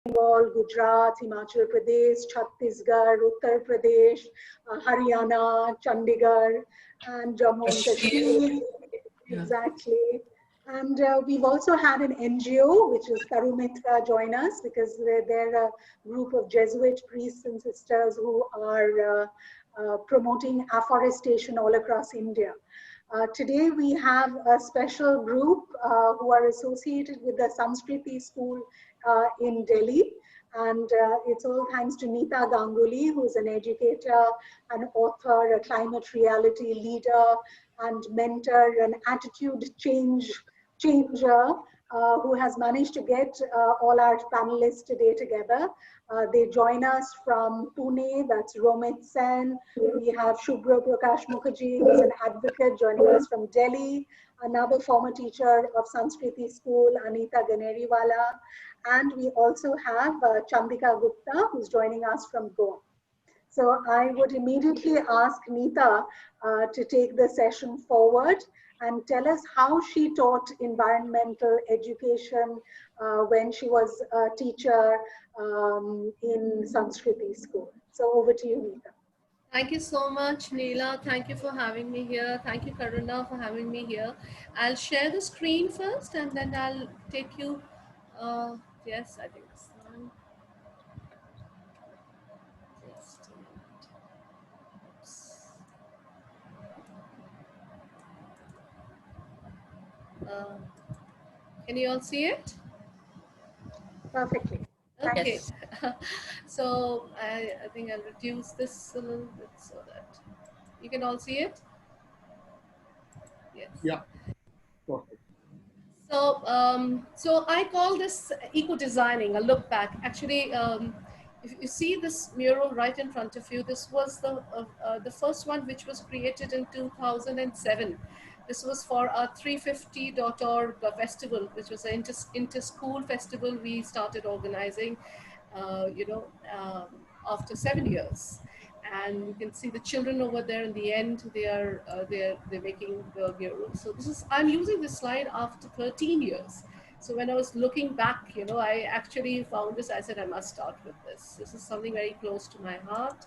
Bengal, Gujarat, Himachal Pradesh, Chhattisgarh, Uttar Pradesh, Haryana, Chandigarh, and Jammu and Kashmir. Yeah. Exactly. And we've also had an NGO, which is Tarumitra, join us because they're a group of Jesuit priests and sisters who are promoting afforestation all across India. Today we have a special group who are associated with the Sanskriti school in Delhi. And it's all thanks to Neeta Ganguly, who's an educator, an author, a climate reality leader, and mentor, an attitude changer, who has managed to get all our panelists today together. They join us from Pune, that's Romit Sen. We have Shubhra Prakash Mukherjee, who's an advocate, joining us from Delhi. Another former teacher of Sanskriti school, Anita Ganeriwala. And we also have Chandika Gupta, who's joining us from Goa. So I would immediately ask Neeta to take the session forward and tell us how she taught environmental education when she was a teacher in Sanskriti school. So over to you, Neeta. Thank you so much, Neela. Thank you for having me here. Thank you, Karuna, for having me here. I'll share the screen first and then I'll take you. Yes, I think it's on. Just a minute. Oops. Can you all see it? Perfectly. Okay. Yes. So I think I'll reduce this a little bit so that you can all see it. Yes. Yeah. Perfect. So I call this eco-designing, a look back. Actually, if you see this mural right in front of you, this was the first one which was created in 2007. This was for our 350.org festival, which was an inter-school festival we started organizing, after 7 years. And you can see the children over there in the end, they're making the mural. So I'm using this slide after 13 years. So when I was looking back, I actually found this. I said, I must start with this. This is something very close to my heart.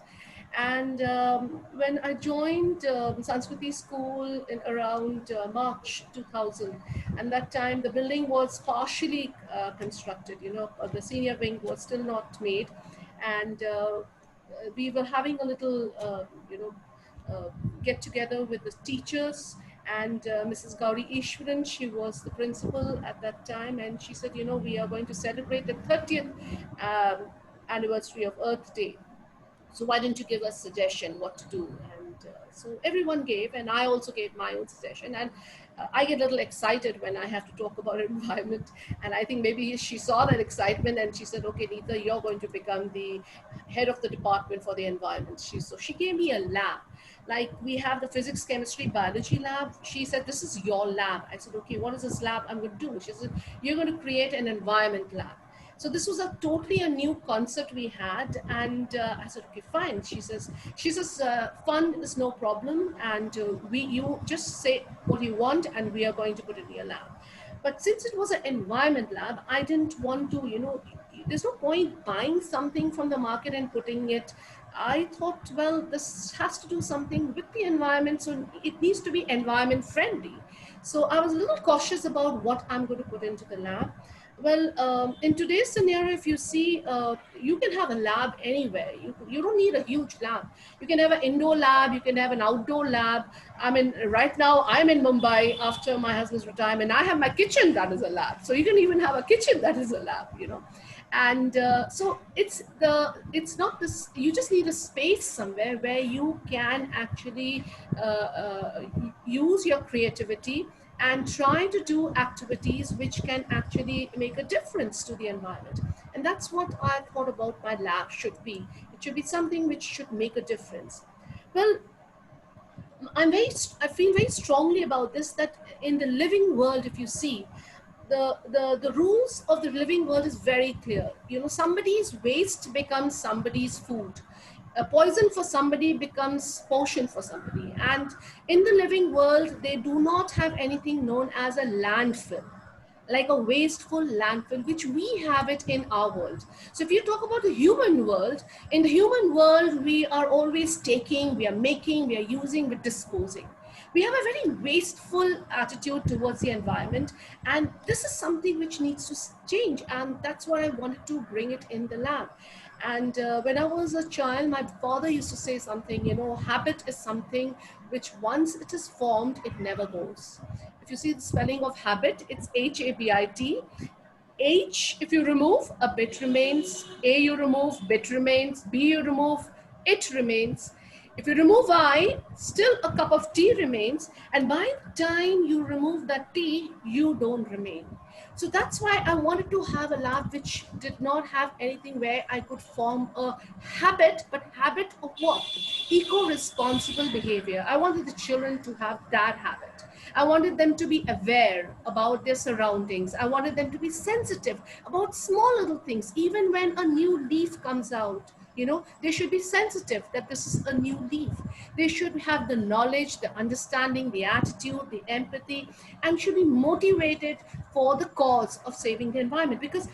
And when I joined Sanskriti school in around March 2000, and that time the building was partially constructed, the senior wing was still not made. And we were having a little, get together with the teachers, and Mrs. Gauri Ishwaran, she was the principal at that time, and she said, we are going to celebrate the 30th anniversary of Earth Day. So why don't you give us suggestion what to do? And so everyone gave, and I also gave my own suggestion. And I get a little excited when I have to talk about environment. And I think maybe she saw that excitement and she said, okay, Neeta, you're going to become the head of the department for the environment. So she gave me a lab. Like we have the physics, chemistry, biology lab. She said, this is your lab. I said, okay, what is this lab I'm going to do? She said, you're going to create an environment lab. So this was totally a new concept we had, and I said, okay, fine. She says, fun is no problem, and you just say what you want, and we are going to put it in your lab. But since it was an environment lab, I didn't want to, there's no point buying something from the market and putting it. I thought, well, this has to do something with the environment, so it needs to be environment friendly. So I was a little cautious about what I'm going to put into the lab. Well, in today's scenario, if you see, you can have a lab anywhere. You don't need a huge lab. You can have an indoor lab, you can have an outdoor lab. I mean, right now I'm in Mumbai after my husband's retirement. I have my kitchen that is a lab. So you can even have a kitchen that is a lab, And so it's not this, you just need a space somewhere where you can actually use your creativity and try to do activities which can actually make a difference to the environment. And that's what I thought about my lab should be. It should be something which should make a difference. Well, I feel very strongly about this, that in the living world, if you see, the rules of the living world is very clear. Somebody's waste becomes somebody's food. A poison for somebody becomes potion for somebody. And in the living world, they do not have anything known as a landfill. like a wasteful landfill, which we have it in our world. So if you talk about the human world, in the human world, we are always taking, we are making, we are using, we're disposing. We have a very wasteful attitude towards the environment, and this is something which needs to change, and that's why I wanted to bring it in the lab. And when I was a child, my father used to say something, you know, habit is something which once it is formed, it never goes. If you see the spelling of habit, it's Habit. H, if you remove, a bit remains. A, you remove, bit remains. B, you remove, it remains. If you remove I, still a cup of tea remains. And by the time you remove that tea, you don't remain. So that's why I wanted to have a lab which did not have anything where I could form a habit, but habit of what? Eco-responsible behavior. I wanted the children to have that habit. I wanted them to be aware about their surroundings. I wanted them to be sensitive about small little things. Even when a new leaf comes out, you know, they should be sensitive that this is a new leaf. They should have the knowledge, the understanding, the attitude, the empathy, and should be motivated for the cause of saving the environment, because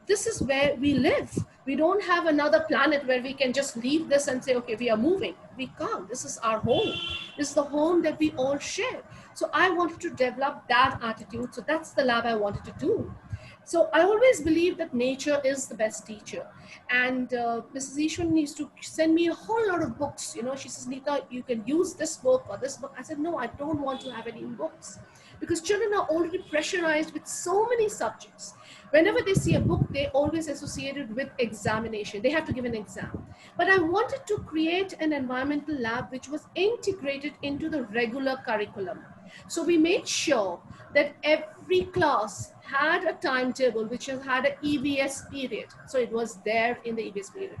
this is where we live. We don't have another planet where we can just leave this and say, okay, we are moving. We can't. This is our home. This is the home that we all share. So I wanted to develop that attitude. So that's the lab I wanted to do. So I always believe that nature is the best teacher. And Mrs. Ishwan used to send me a whole lot of books. You know, she says, Nita, you can use this book or this book. I said, no, I don't want to have any books, because children are already pressurized with so many subjects. Whenever they see a book, they always associate it with examination. They have to give an exam. But I wanted to create an environmental lab which was integrated into the regular curriculum. So we made sure that every class had a timetable which had an EVS period. So it was there in the EVS period.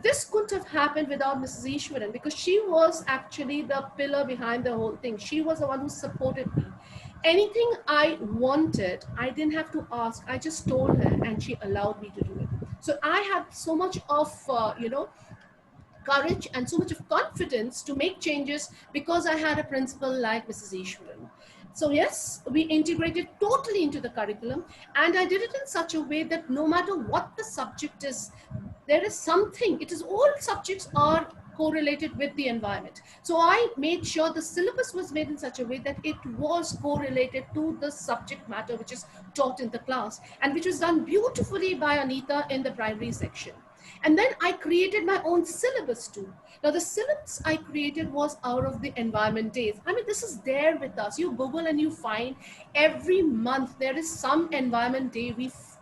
This couldn't have happened without Mrs. Ishwaran, because she was actually the pillar behind the whole thing. She was the one who supported me. Anything I wanted, I didn't have to ask. I just told her and she allowed me to do it. So I had so much of, courage and so much of confidence to make changes because I had a principal like Mrs. Ishwaran. So yes, we integrated totally into the curriculum, and I did it in such a way that no matter what the subject is, there is something, it is all subjects are correlated with the environment. So I made sure the syllabus was made in such a way that it was correlated to the subject matter which is taught in the class, and which was done beautifully by Anita in the primary section. And then I created my own syllabus too. Now the syllabus I created was out of the environment days. I mean, this is there with us. You Google and you find every month there is some environment day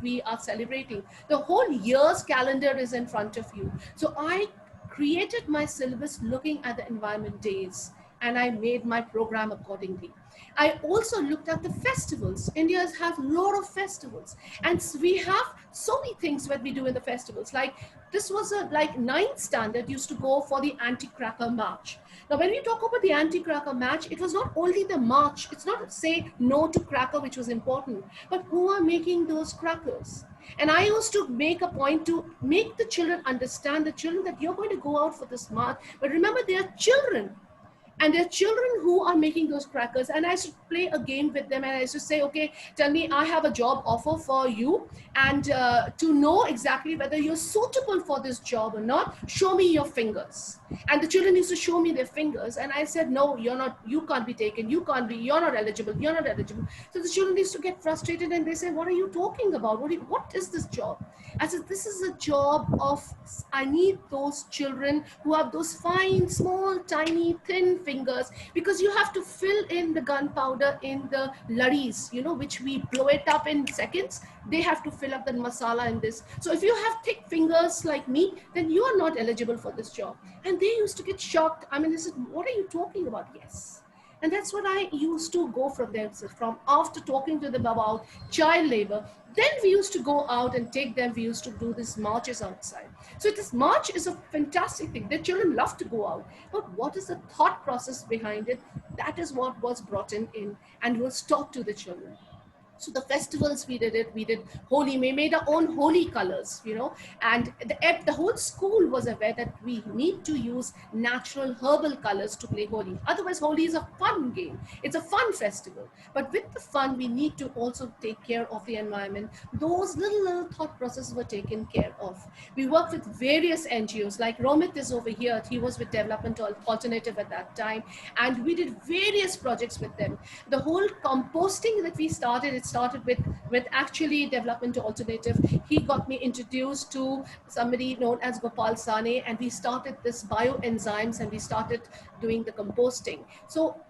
we are celebrating. The whole year's calendar is in front of you. So I created my syllabus looking at the environment days, and I made my program accordingly. I also looked at the festivals. India has a lot of festivals, and we have so many things that we do in the festivals. Like this was a ninth standard used to go for the anti-cracker march. Now, when we talk about the anti-cracker march, it was not only the march. It's not say no to cracker, which was important, but who are making those crackers? And I used to make a point to make the children understand, the children, that you're going to go out for this march, but remember they are children. And there are children who are making those crackers, and I should play a game with them, and I used to say, okay, tell me, I have a job offer for you, and to know exactly whether you're suitable for this job or not, show me your fingers. And the children used to show me their fingers, and I said, no, you're not, you can't be taken, you can't be, you're not eligible, you're not eligible. So the children used to get frustrated, and they say, what are you talking about? What is this job? I said, this is a job of, I need those children who have those fine, small, tiny, thin fingers, because you have to fill in the gunpowder in the ladis, you know, which we blow it up in seconds. They have to fill up the masala in this. So if you have thick fingers like me, then you are not eligible for this job. And they used to get shocked. I mean, they said, what are you talking about? Yes. And that's what I used to go from there. So from after talking to them about child labor, then we used to go out and take them. We used to do these marches outside. So this march is a fantastic thing. The children love to go out. But what is the thought process behind it? That is what was brought in and was taught to the children. So the festivals we did it, we did Holi, we made our own Holi colors, you know, and the whole school was aware that we need to use natural herbal colors to play Holi. Otherwise, Holi is a fun game. It's a fun festival. But with the fun, we need to also take care of the environment. Those little thought processes were taken care of. We worked with various NGOs, like Romit is over here. He was with Development Alternative at that time. And we did various projects with them. The whole composting that we started, it started with actually Development Alternative. He got me introduced to somebody known as Gopal Sane, and we started this bioenzymes and we started doing the composting. So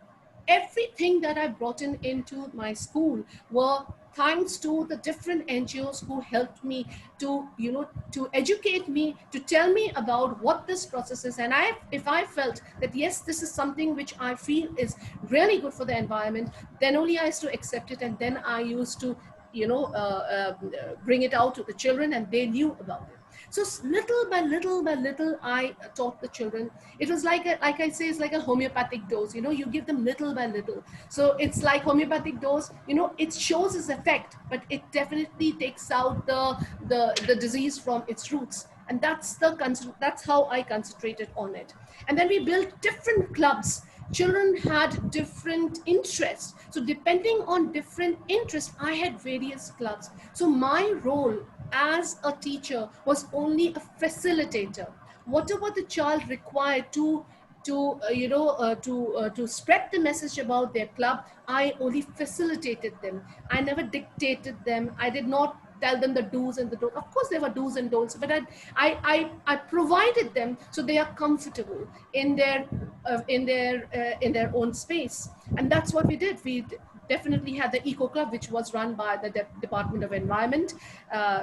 everything that I brought into my school were thanks to the different NGOs who helped me to, you know, to educate me, to tell me about what this process is. And if I felt that, yes, this is something which I feel is really good for the environment, then only I used to accept it. And then I used to, you know, bring it out to the children, and they knew about it. So little by little, I taught the children. It was like I say, it's like a homeopathic dose. You know, you give them little by little. So it's like homeopathic dose. You know, it shows its effect, but it definitely takes out the disease from its roots. And that's how I concentrated on it. And then we built different clubs. Children had different interests. So depending on different interests, I had various clubs. So my role as a teacher was only a facilitator. Whatever the child required to spread the message about their club, I only facilitated them. I never dictated them. I did not tell them the do's and the don'ts. Of course, there were do's and don'ts, but I provided them so they are comfortable in their own space, and that's what we did. We definitely had the Eco Club, which was run by the Department of Environment,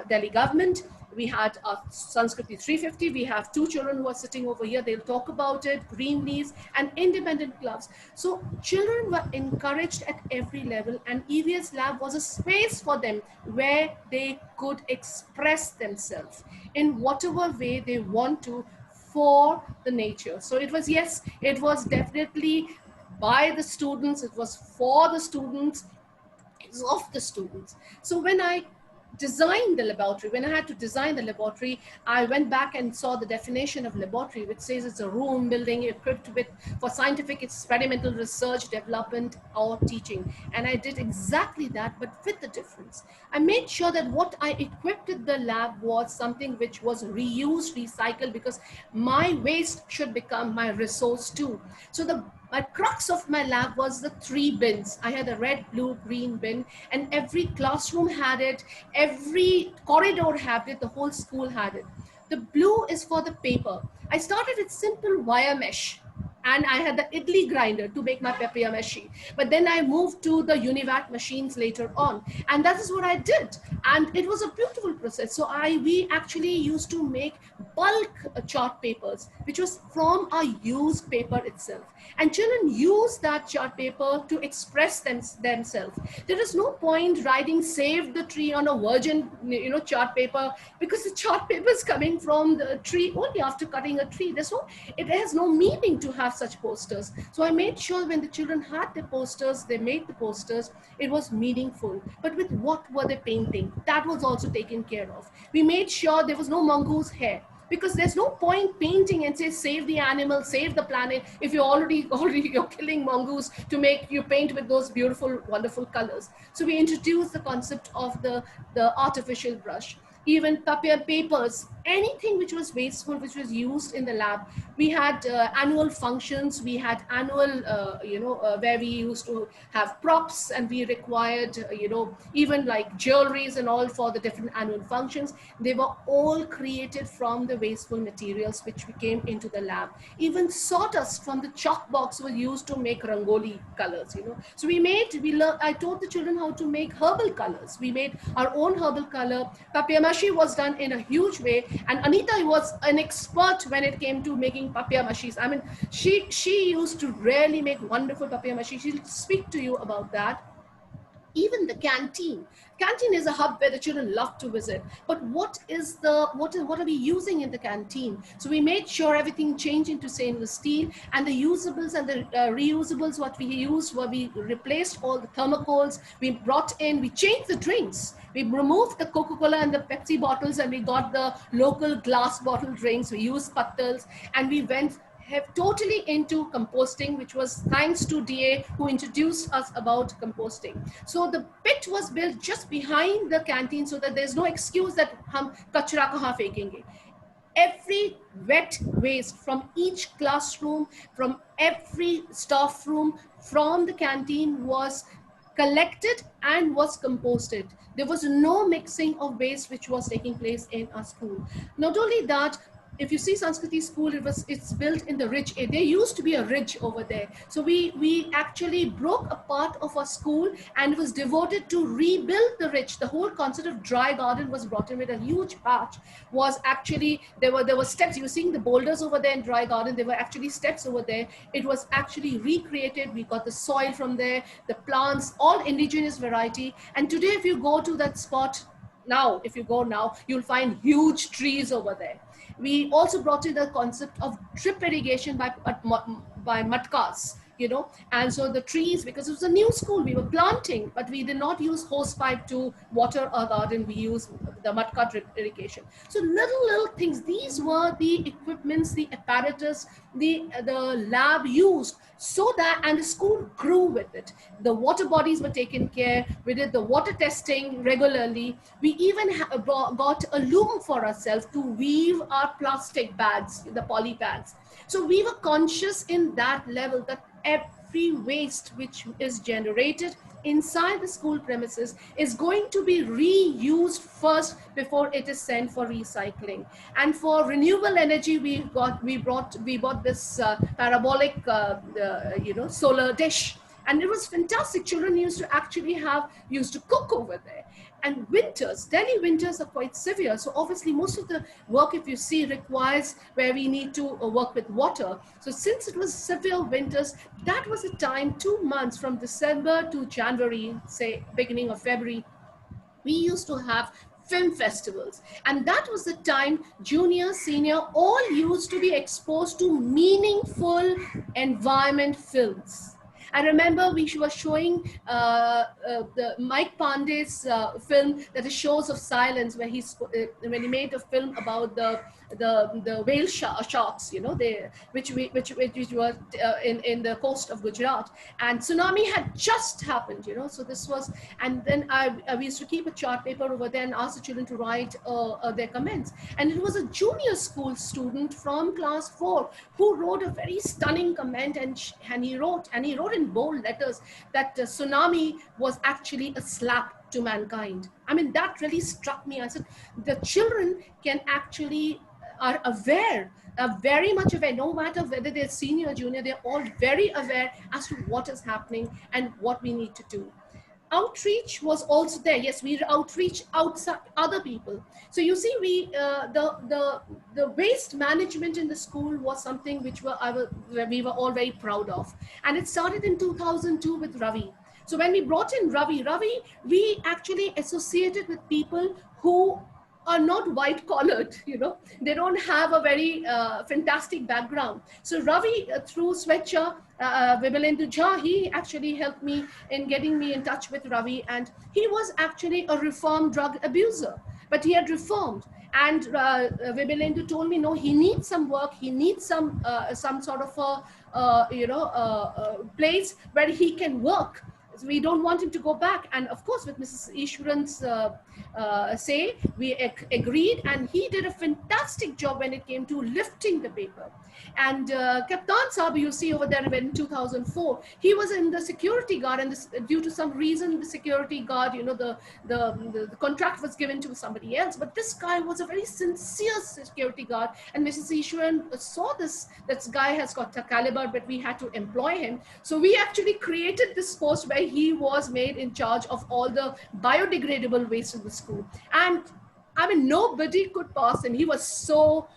Delhi government. We had our Sanskriti 350. We have two children who are sitting over here. They'll talk about it, green leaves and independent clubs. So children were encouraged at every level, and EVS Lab was a space for them where they could express themselves in whatever way they want to for the nature. So it was, yes, it was definitely by the students, it was for the students, it was of the students. So when I designed the laboratory, when I had to design the laboratory, I went back and saw the definition of laboratory, which says it's a room building equipped with for scientific experimental research, development, or teaching. And I did exactly that, but with the difference. I made sure that what I equipped the lab was something which was reused, recycled, because my waste should become my resource too. So the crux of my lab was the 3 bins. I had a red, blue, green bin, and every classroom had it, every corridor had it, the whole school had it. The blue is for the paper. I started with simple wire mesh, and I had the idli grinder to make my papier mâché. But then I moved to the Univac machines later on, and that is what I did. And it was a beautiful process. So we actually used to make bulk chart papers, which was from a used paper itself. And children use that chart paper to express themselves. There is no point writing "Save the Tree" on a virgin, chart paper, because the chart paper is coming from the tree only after cutting a tree. It has no meaning to have such posters. So I made sure when the children had the posters, they made the posters, it was meaningful. But with what were they painting? That was also taken care of. We made sure there was no mongoose hair, because there's no point painting and say save the animal, save the planet, if you're already you're killing mongoose to make you paint with those beautiful, wonderful colors. So we introduced the concept of the artificial brush. Even papers, anything which was wasteful, which was used in the lab. We had annual functions, we had annual, where we used to have props, and we required, even like jewelries and all for the different annual functions. They were all created from the wasteful materials which came into the lab. Even sawdust from the chalk box was used to make rangoli colors, So I taught the children how to make herbal colors. We made our own herbal color. Papier mâché was done in a huge way, and Anita was an expert when it came to making papier mâchés. I mean, she used to really make wonderful papier mâché. She'll speak to you about that. even the canteen. Canteen is a hub where the children love to visit. But what are we using in the canteen? So we made sure everything changed into stainless steel, and the usables and the reusables, what we used were, we replaced all the thermocols. We changed the drinks. We removed the Coca-Cola and the Pepsi bottles, and we got the local glass bottle drinks. We used pattals, and we went totally into composting, which was thanks to DA, who introduced us about composting. So the pit was built just behind the canteen, so that there's no excuse that hum kachra kahan fekenge. Every wet waste from each classroom, from every staff room, from the canteen was collected and was composted. There was no mixing of waste which was taking place in our school. Not only that, if you see Sanskriti school, it's built in the ridge. There used to be a ridge over there. So we actually broke a part of our school and it was devoted to rebuild the ridge. The whole concept of dry garden was brought in with a huge patch. Was actually, there were steps. You're seeing the boulders over there in dry garden. There were actually steps over there. It was actually recreated. We got the soil from there, the plants, all indigenous variety. And today, if you go to that spot, if you go now, you'll find huge trees over there. We also brought in the concept of drip irrigation by matkas, and so the trees, because it was a new school, we were planting, but we did not use hose pipe to water our garden. We used the matka drip irrigation. So little things. These were the equipments, the apparatus, the lab used, so that, and the school grew with it. The water bodies were taken care. We did the water testing regularly. We even got a loom for ourselves to weave our plastic bags, the poly bags. So we were conscious in that level that every waste which is generated inside the school premises is going to be reused first before it is sent for recycling. And for renewable energy, we bought this parabolic solar dish, and it was fantastic. Children used to cook over there. And Delhi winters are quite severe. So obviously most of the work, if you see, requires where we need to work with water. So since it was severe winters, that was a time, 2 months from December to January, say beginning of February, we used to have film festivals. And that was the time junior, senior, all used to be exposed to meaningful environment films. I remember we were showing the Mike Pandey's film, that is Shores of Silence, where when he made a film about the whale sharks, which were in the coast of Gujarat, and tsunami had just happened, So this was, and then we used to keep a chart paper over there and ask the children to write their comments. And it was a junior school student from class 4 who wrote a very stunning comment, and he wrote in bold letters that tsunami was actually a slap to mankind. I mean, that really struck me. I said, the children are aware, are very much aware, no matter whether they're senior or junior, they're all very aware as to what is happening and what we need to do. Outreach was also there. Yes, we outreach outside other people. So you see, the waste management in the school was something which we were all very proud of. And it started in 2002 with Ravi. So when we brought in Ravi, we actually associated with people who are not white collared, they don't have a very fantastic background. So Ravi, through Swechha, Vimalendu Jha, he actually helped me in getting me in touch with Ravi, and he was actually a reformed drug abuser, but he had reformed. And Vimalendu told me, no, he needs some work, he needs some sort of a place where he can work. So we don't want him to go back. And of course, with Mrs. Ishwaran's say, we agreed, and he did a fantastic job when it came to lifting the paper. And Kaptan Saab, you see over there in 2004, he was in the security guard, and due to some reason, the security guard, the contract was given to somebody else. But this guy was a very sincere security guard, and Mrs. Ishwaran saw this guy has got a caliber, but we had to employ him. So we actually created this post where he was made in charge of all the biodegradable waste in the school. And I mean, nobody could pass him. He was so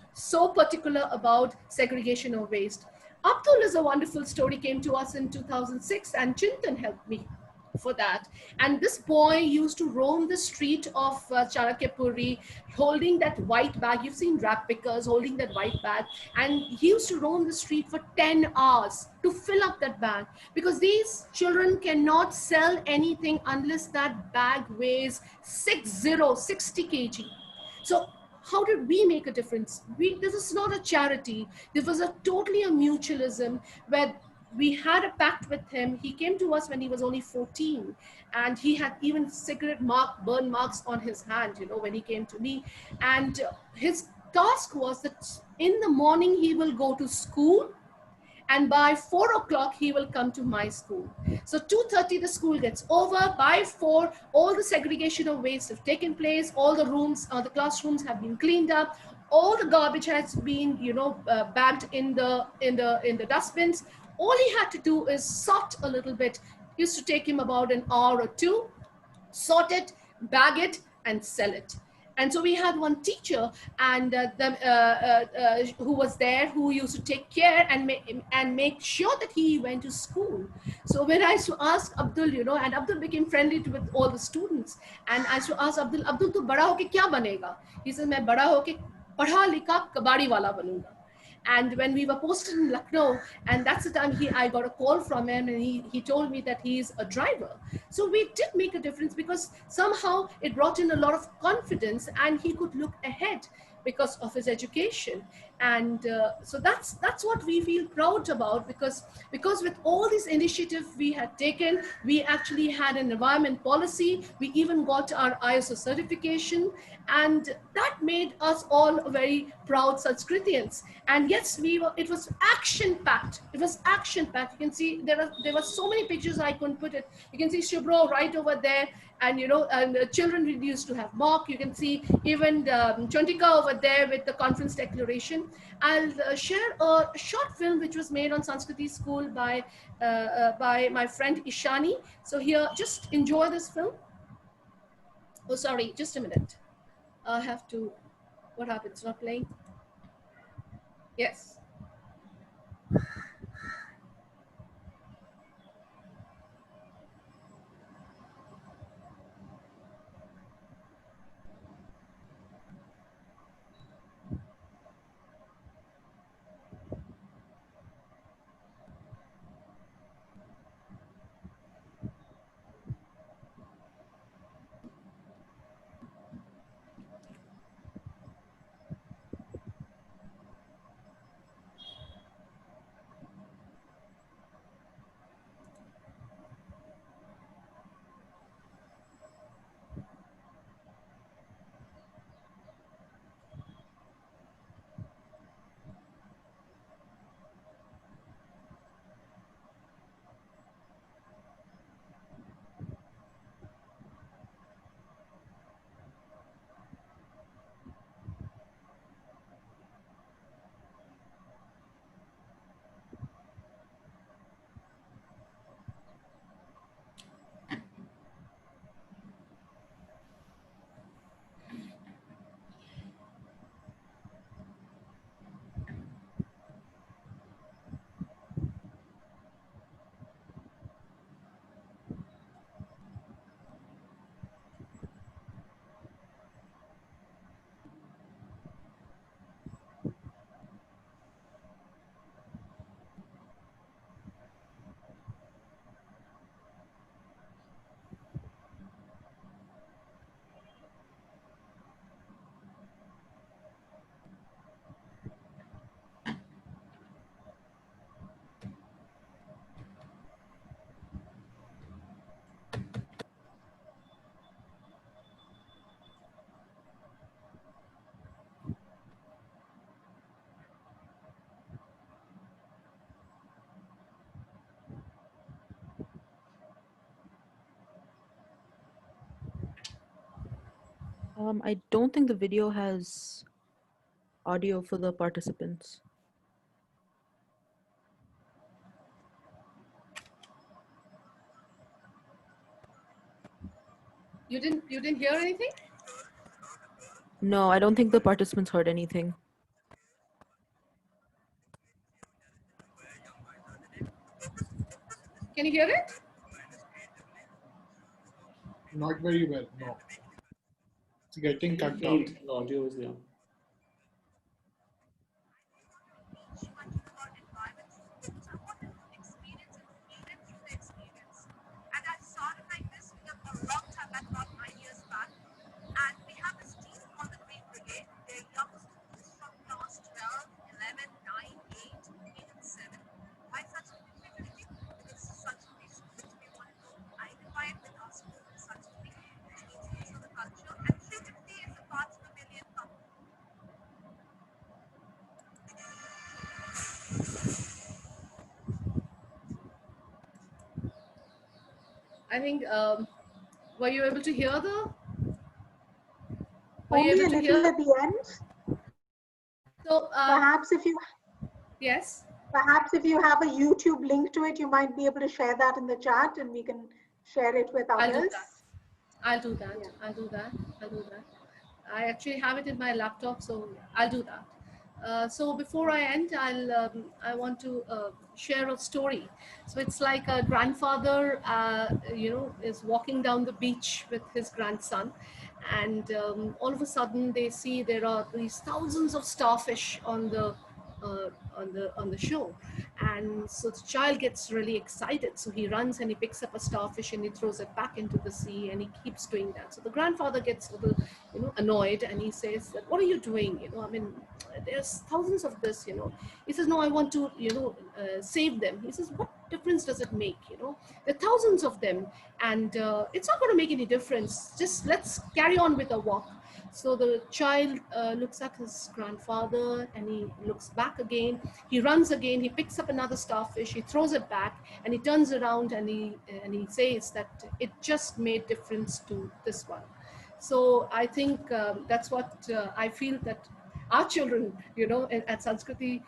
particular about segregation of waste. Abdul is a wonderful story, came to us in 2006, and Chintan helped me. for that. And this boy used to roam the street of Chanakyapuri holding that white bag. You've seen rap pickers holding that white bag. And he used to roam the street for 10 hours to fill up that bag, because these children cannot sell anything unless that bag weighs 60 kg. So how did we make a difference? This is not a charity. This was a totally a mutualism where we had a pact with him. He came to us when he was only 14, and he had even cigarette burn marks on his hand, you know, when he came to me. And his task was that in the morning he will go to school, and by 4 o'clock he will come to my school. So 2:30 the school gets over. By 4 all the segregation of waste have taken place, all the rooms, the classrooms have been cleaned up, all the garbage has been, you know, bagged in the dustbins. All he had to do is sort a little bit. It used to take him about an hour or two, sort it, bag it, and sell it. And so we had one teacher, and who was there, who used to take care and make sure that he went to school. So when I used to ask Abdul, you know, and Abdul became friendly with all the students, and I used to ask Abdul, Abdul, tu bada hoke kya banega? He said, मैं बड़ा होके पढ़ा लिखा कबाड़ी वाला बनूंगा. And when we were posted in Lucknow, and that's the time I got a call from him, and he told me that he's a driver. So we did make a difference, because somehow it brought in a lot of confidence, and he could look ahead because of his education. And so that's what we feel proud about, because with all these initiatives we had taken, we actually had an environment policy. We even got our ISO certification, and that made us all very proud Sanskrithians. And yes, it was action packed. It was action packed. You can see there were so many pictures, I couldn't put it. You can see Shubro right over there, and you know, and the children used to have mock. You can see even Chantika over there with the conference declaration. I'll share a short film which was made on Sanskriti School by my friend Ishani. So here, just enjoy this film. Oh, sorry, just a minute. I have to, what happened? It's not playing? Yes. I don't think the video has audio for the participants. You didn't hear anything? No, I don't think the participants heard anything. Can you hear it? Not very well, no. It's getting cut out. Faint. The audio is there. I think, were you able to hear the? Were you Only able a to little hear? at the end. So, Perhaps if you yes. have a YouTube link to it, you might be able to share that in the chat, and we can share it with I'll do others. that. I'll do that. Yeah. I'll do that. I'll do that. I actually have it in my laptop, so I'll do that. So before I end, I want to share a story. So it's like a grandfather, is walking down the beach with his grandson, and all of a sudden they see there are these thousands of starfish uh, on the shore, and so the child gets really excited. So he runs and he picks up a starfish and he throws it back into the sea, and he keeps doing that. So the grandfather gets a little, annoyed, and he says that, "What are you doing? I mean, there's thousands of this. He says, "No, I want to, save them." He says, "What difference does it make? There are thousands of them, and it's not going to make any difference. Just let's carry on with our walk." So the child looks at his grandfather, and he looks back again. He runs again. He picks up another starfish. He throws it back, and he turns around, and he says that it just made difference to this one. So I think that's what I feel, that our children, at Sanskriti,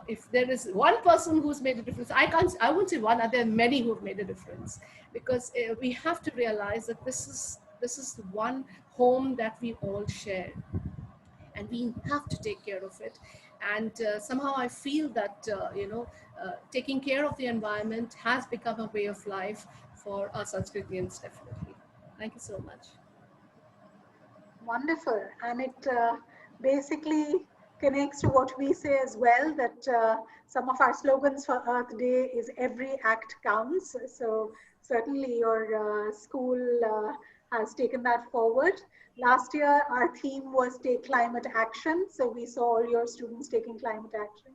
if there is one person who's made a difference, I won't say one, there are many who have made a difference, because we have to realize that this is the one home that we all share, and we have to take care of it. And somehow I feel that, taking care of the environment has become a way of life for us Sanskritians, definitely. Thank you so much. Wonderful. And it basically connects to what we say as well, that some of our slogans for Earth Day is "every act counts." So certainly your school has taken that forward. Last year, our theme was Take Climate Action. So we saw all your students taking climate action.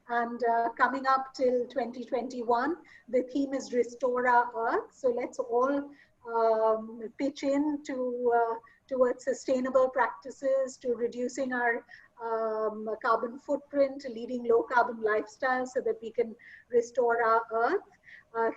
And coming up till 2021, the theme is Restore Our Earth. So let's all pitch in towards sustainable practices, to reducing our carbon footprint, leading low carbon lifestyles, so that we can restore our Earth.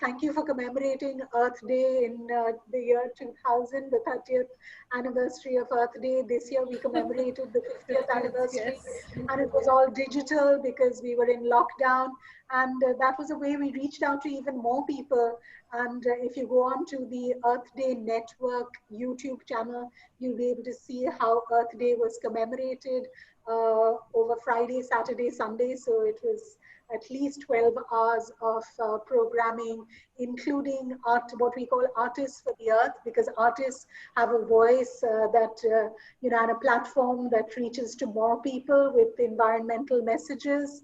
Thank you for commemorating Earth Day in the year 2000, the 30th anniversary of Earth Day. This year we commemorated the 50th anniversary, Yes. and it was all digital because we were in lockdown. And that was a way we reached out to even more people. And if you go on to the Earth Day Network YouTube channel, you'll be able to see how Earth Day was commemorated over Friday, Saturday, Sunday. So it was at least 12 hours of programming, including what we call Artists for the Earth, because artists have a voice and a platform that reaches to more people with environmental messages.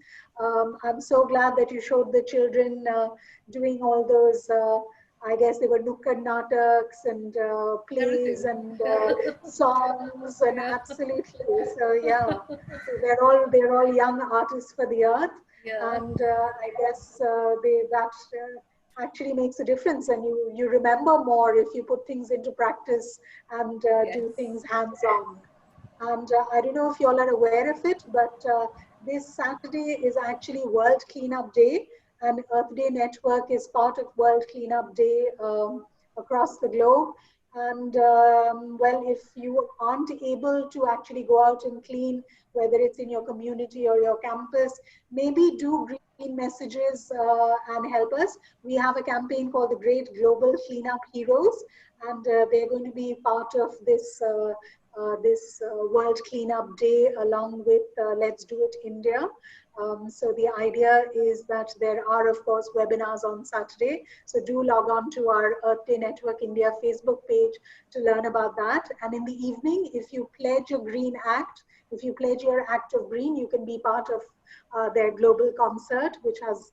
I'm so glad that you showed the children doing all those, I guess they were Nukkad Nataks and plays Everything. and songs, and Yeah. absolutely. So yeah, so they're all young artists for the earth. Yeah. And I guess that actually makes a difference, and you remember more if you put things into practice and do things hands-on. And I don't know if you all are aware of it, but this Saturday is actually World Cleanup Day, and Earth Day Network is part of World Cleanup Day across the globe. And well, if you aren't able to actually go out and clean, whether it's in your community or your campus, maybe do green messages and help us. We have a campaign called the Great Global Cleanup Heroes, and they're going to be part of this this World Cleanup Day along with Let's Do It India. So the idea is that there are, of course, webinars on Saturday. So do log on to our Earth Day Network India Facebook page to learn about that. And in the evening, if you pledge a green act, if you pledge your act of green, you can be part of their global concert, which has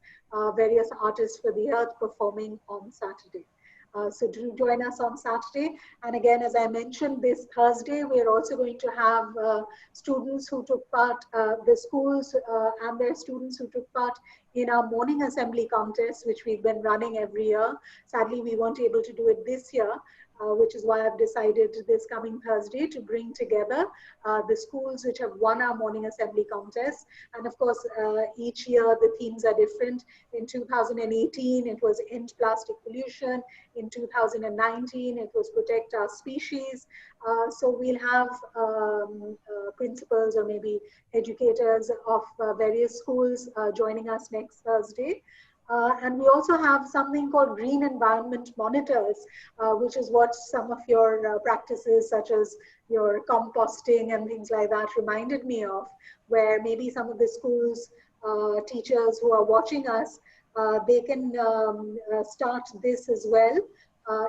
various artists for the earth performing on Saturday. So do join us on Saturday. And again, as I mentioned, this Thursday, we are also going to have students who took part, the schools and their students who took part in our morning assembly contest, which we've been running every year. Sadly, we weren't able to do it this year, which is why I've decided this coming Thursday to bring together the schools which have won our morning assembly contest. And of course, each year the themes are different. In 2018, it was End Plastic Pollution. In 2019, it was Protect Our Species. So we'll have principals or maybe educators of various schools joining us next Thursday. And we also have something called Green Environment Monitors, which is what some of your practices, such as your composting and things like that, reminded me of, where maybe some of the schools teachers who are watching us, they can start this as well.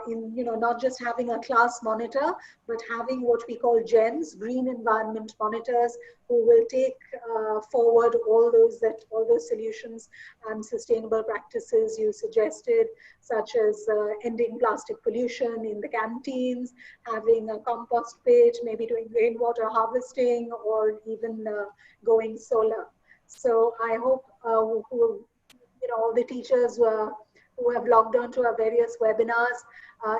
In not just having a class monitor, but having what we call GEMS, Green Environment Monitors, who will take forward all those solutions and sustainable practices you suggested, such as ending plastic pollution in the canteens, having a compost pit, maybe doing rainwater harvesting, or even going solar. So I hope all the teachers who have logged on to our various webinars,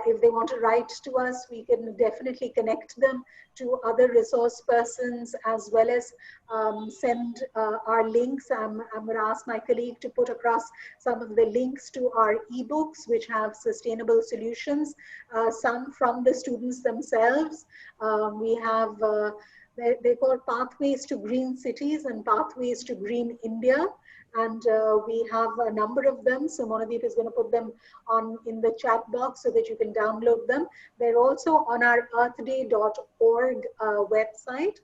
if they want to write to us, we can definitely connect them to other resource persons, as well as send our links. I'm going to ask my colleague to put across some of the links to our ebooks, which have sustainable solutions, some from the students themselves. We have, they're called Pathways to Green Cities and Pathways to Green India. And we have a number of them. So Monadeep is going to put them on in the chat box so that you can download them. They're also on our earthday.org website,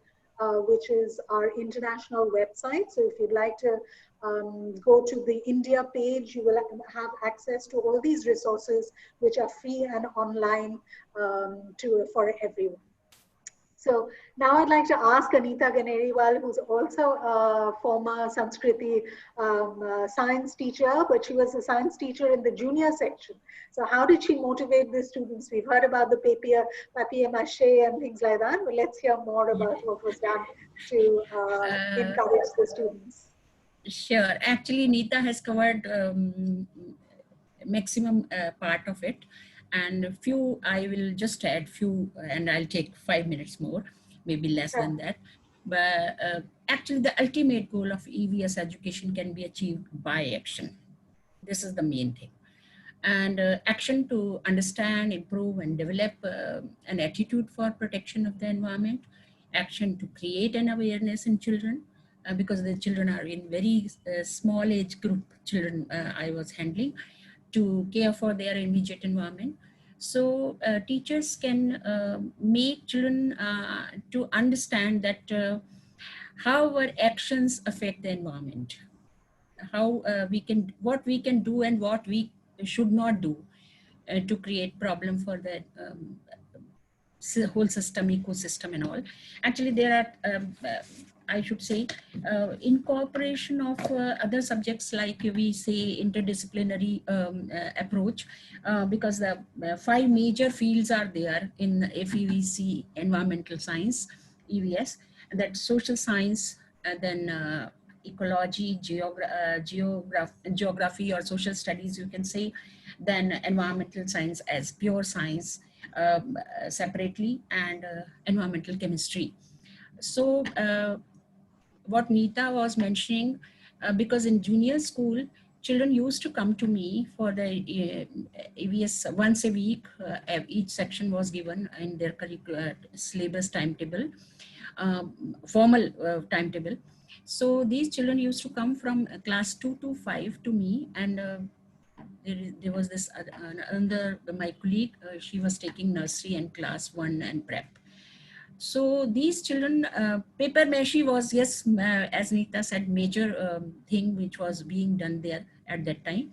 which is our international website. So if you'd like to go to the India page, you will have access to all these resources, which are free and online for everyone. So now I'd like to ask Anita Ganeriwal, who's also a former Sanskriti science teacher, but she was a science teacher in the junior section. So how did she motivate the students? We've heard about the papier-mâché and things like that, but let's hear more about what was done to encourage the students. Sure. Actually, Neeta has covered maximum part of it. And few, I will just add few, and I'll take 5 minutes more, maybe less than that. But actually, the ultimate goal of EVS education can be achieved by action. This is the main thing. And action to understand, improve, and develop an attitude for protection of the environment. Action to create an awareness in children, because the children are in very small age group children I was handling, to care for their immediate environment. So teachers can make children to understand that how our actions affect the environment, how what we can do and what we should not do to create problem for the whole system, ecosystem and all. Actually, there are I should say, incorporation of other subjects, like we say interdisciplinary approach, because the 5 major fields are there in FEVC, environmental science, EVS, that social science, then ecology, geography or social studies, you can say, then environmental science as pure science separately, and environmental chemistry. So what Neeta was mentioning, because in junior school, children used to come to me for the EVS once a week. Each section was given in their curricular syllabus timetable, formal timetable. So these children used to come from class 2 to 5 to me, and there was this my colleague, she was taking nursery and class 1 and prep. So these children, paper mache was, yes, as Nita said, major thing which was being done there at that time.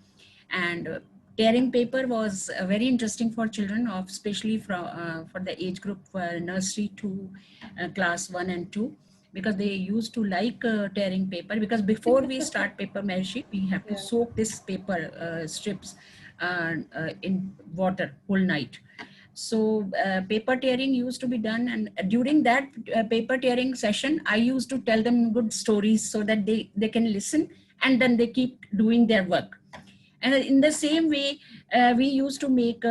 And tearing paper was very interesting for children, of especially for the age group nursery to class 1 and 2, because they used to like tearing paper, because before we start paper mache, we have to Yeah. soak this paper strips in water whole night. So paper tearing used to be done, and during that paper tearing session, I used to tell them good stories so that they can listen, and then they keep doing their work. And in the same way, we used to make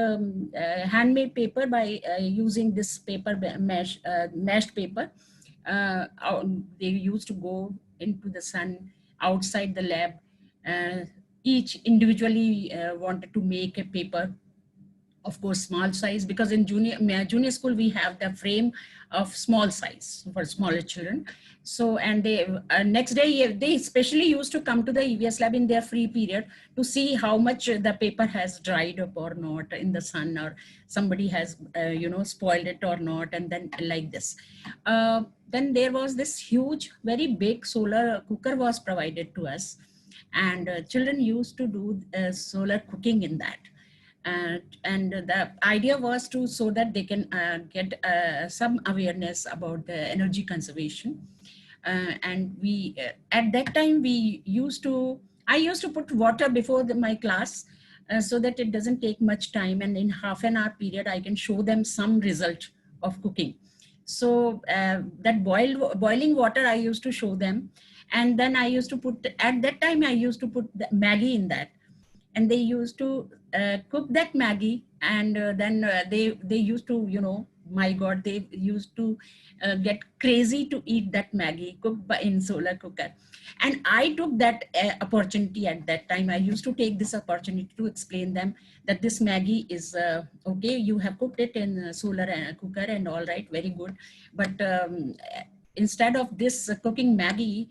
handmade paper by using this paper mashed paper. They used to go into the sun outside the lab. Each individually wanted to make a paper, of course small size, because in junior school we have the frame of small size for smaller children. So, and they next day they especially used to come to the EVS lab in their free period to see how much the paper has dried up or not in the sun, or somebody has spoiled it or not, and then like this. Then there was this huge, very big solar cooker was provided to us, and children used to do solar cooking in that. And the idea was to, so that they can get some awareness about the energy conservation. And we at that time we used to, I used to put water before my class, so that it doesn't take much time, and in half an hour period I can show them some result of cooking. So that boiling water I used to show them, and then I used to put, at that time I used to put the Maggie in that, and they used to cook that Maggie, and then they used to, my God, they used to get crazy to eat that Maggie cooked in solar cooker. And I took that opportunity at that time. I used to take this opportunity to explain them that this Maggie is okay, you have cooked it in solar cooker and all right, very good. But instead of this cooking Maggie,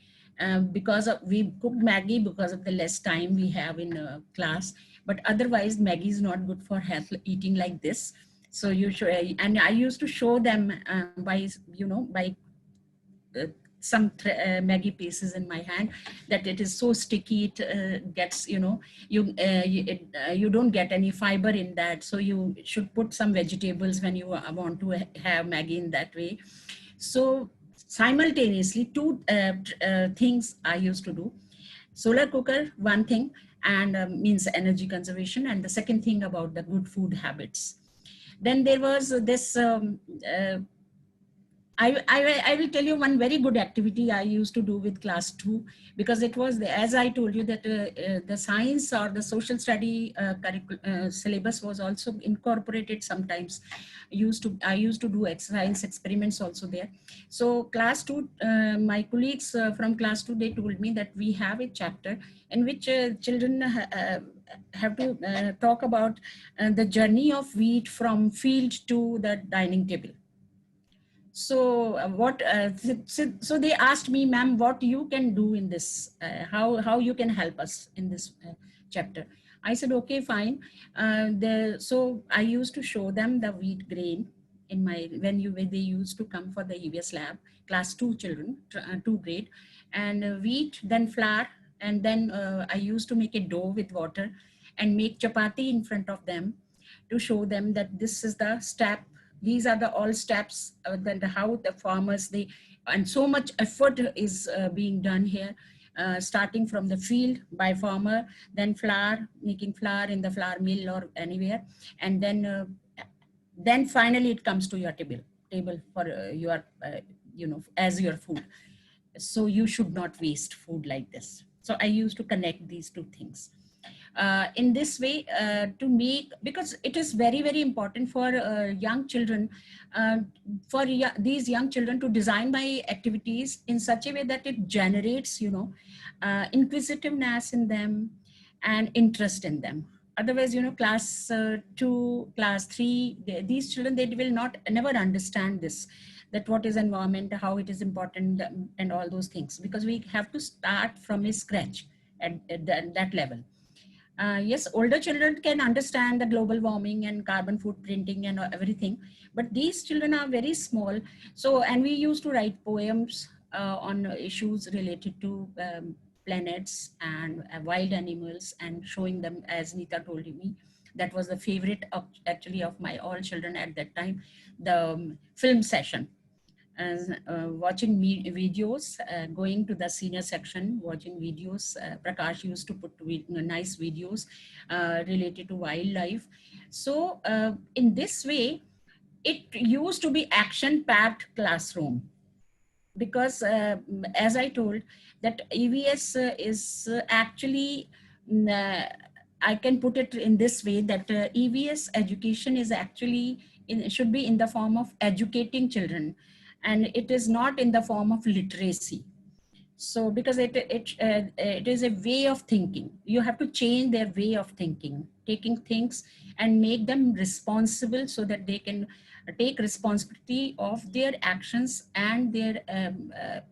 because we cooked Maggie because of the less time we have in class, but otherwise Maggie is not good for health, eating like this. So you should, and I used to show them by some Maggie pieces in my hand, that it is so sticky, it gets, you don't get any fiber in that. So you should put some vegetables when you want to have Maggie in that way. So simultaneously, two things I used to do. Solar cooker, one thing, and means energy conservation, and the second thing about the good food habits. Then there was this, I will tell you one very good activity I used to do with class 2, because it was, as I told you, that the science or the social study syllabus was also incorporated sometimes. I used to do science experiments also there. So class 2, my colleagues from class 2, they told me that we have a chapter in which children have to talk about the journey of wheat from field to the dining table. So so they asked me, ma'am, what you can do in this, how you can help us in this chapter. I said, okay, fine. So I used to show them the wheat grain in my, when they used to come for the EVS lab, class 2 children, 2 grade, and wheat, then flour, and then I used to make a dough with water and make chapati in front of them to show them that this is the step. These are the all steps, then how the farmers, and so much effort is being done here, starting from the field by farmer, then flour, making flour in the flour mill or anywhere, and then finally it comes to your table for your, as your food. So you should not waste food like this. So I used to connect these two things. In this way, to make, because it is very, very important for young children, these young children to design my activities in such a way that it generates, inquisitiveness in them and interest in them. Otherwise, class 2, class 3, these children, they will never understand this, that what is environment, how it is important, and all those things, because we have to start from a scratch at that level. Yes, older children can understand the global warming and carbon footprinting and everything, but these children are very small. So, and we used to write poems on issues related to planets and wild animals, and showing them, as Nita told me, that was the favorite of, actually, of my all children at that time, the film session. And watching videos, going to the senior section, watching videos. Prakash used to put nice videos related to wildlife. So in this way, it used to be action-packed classroom, because as I told, that EVS is actually, I can put it in this way, that EVS education is actually should be in the form of educating children, and it is not in the form of literacy. So because it is a way of thinking. You have to change their way of thinking, taking things and make them responsible, so that they can take responsibility of their actions and their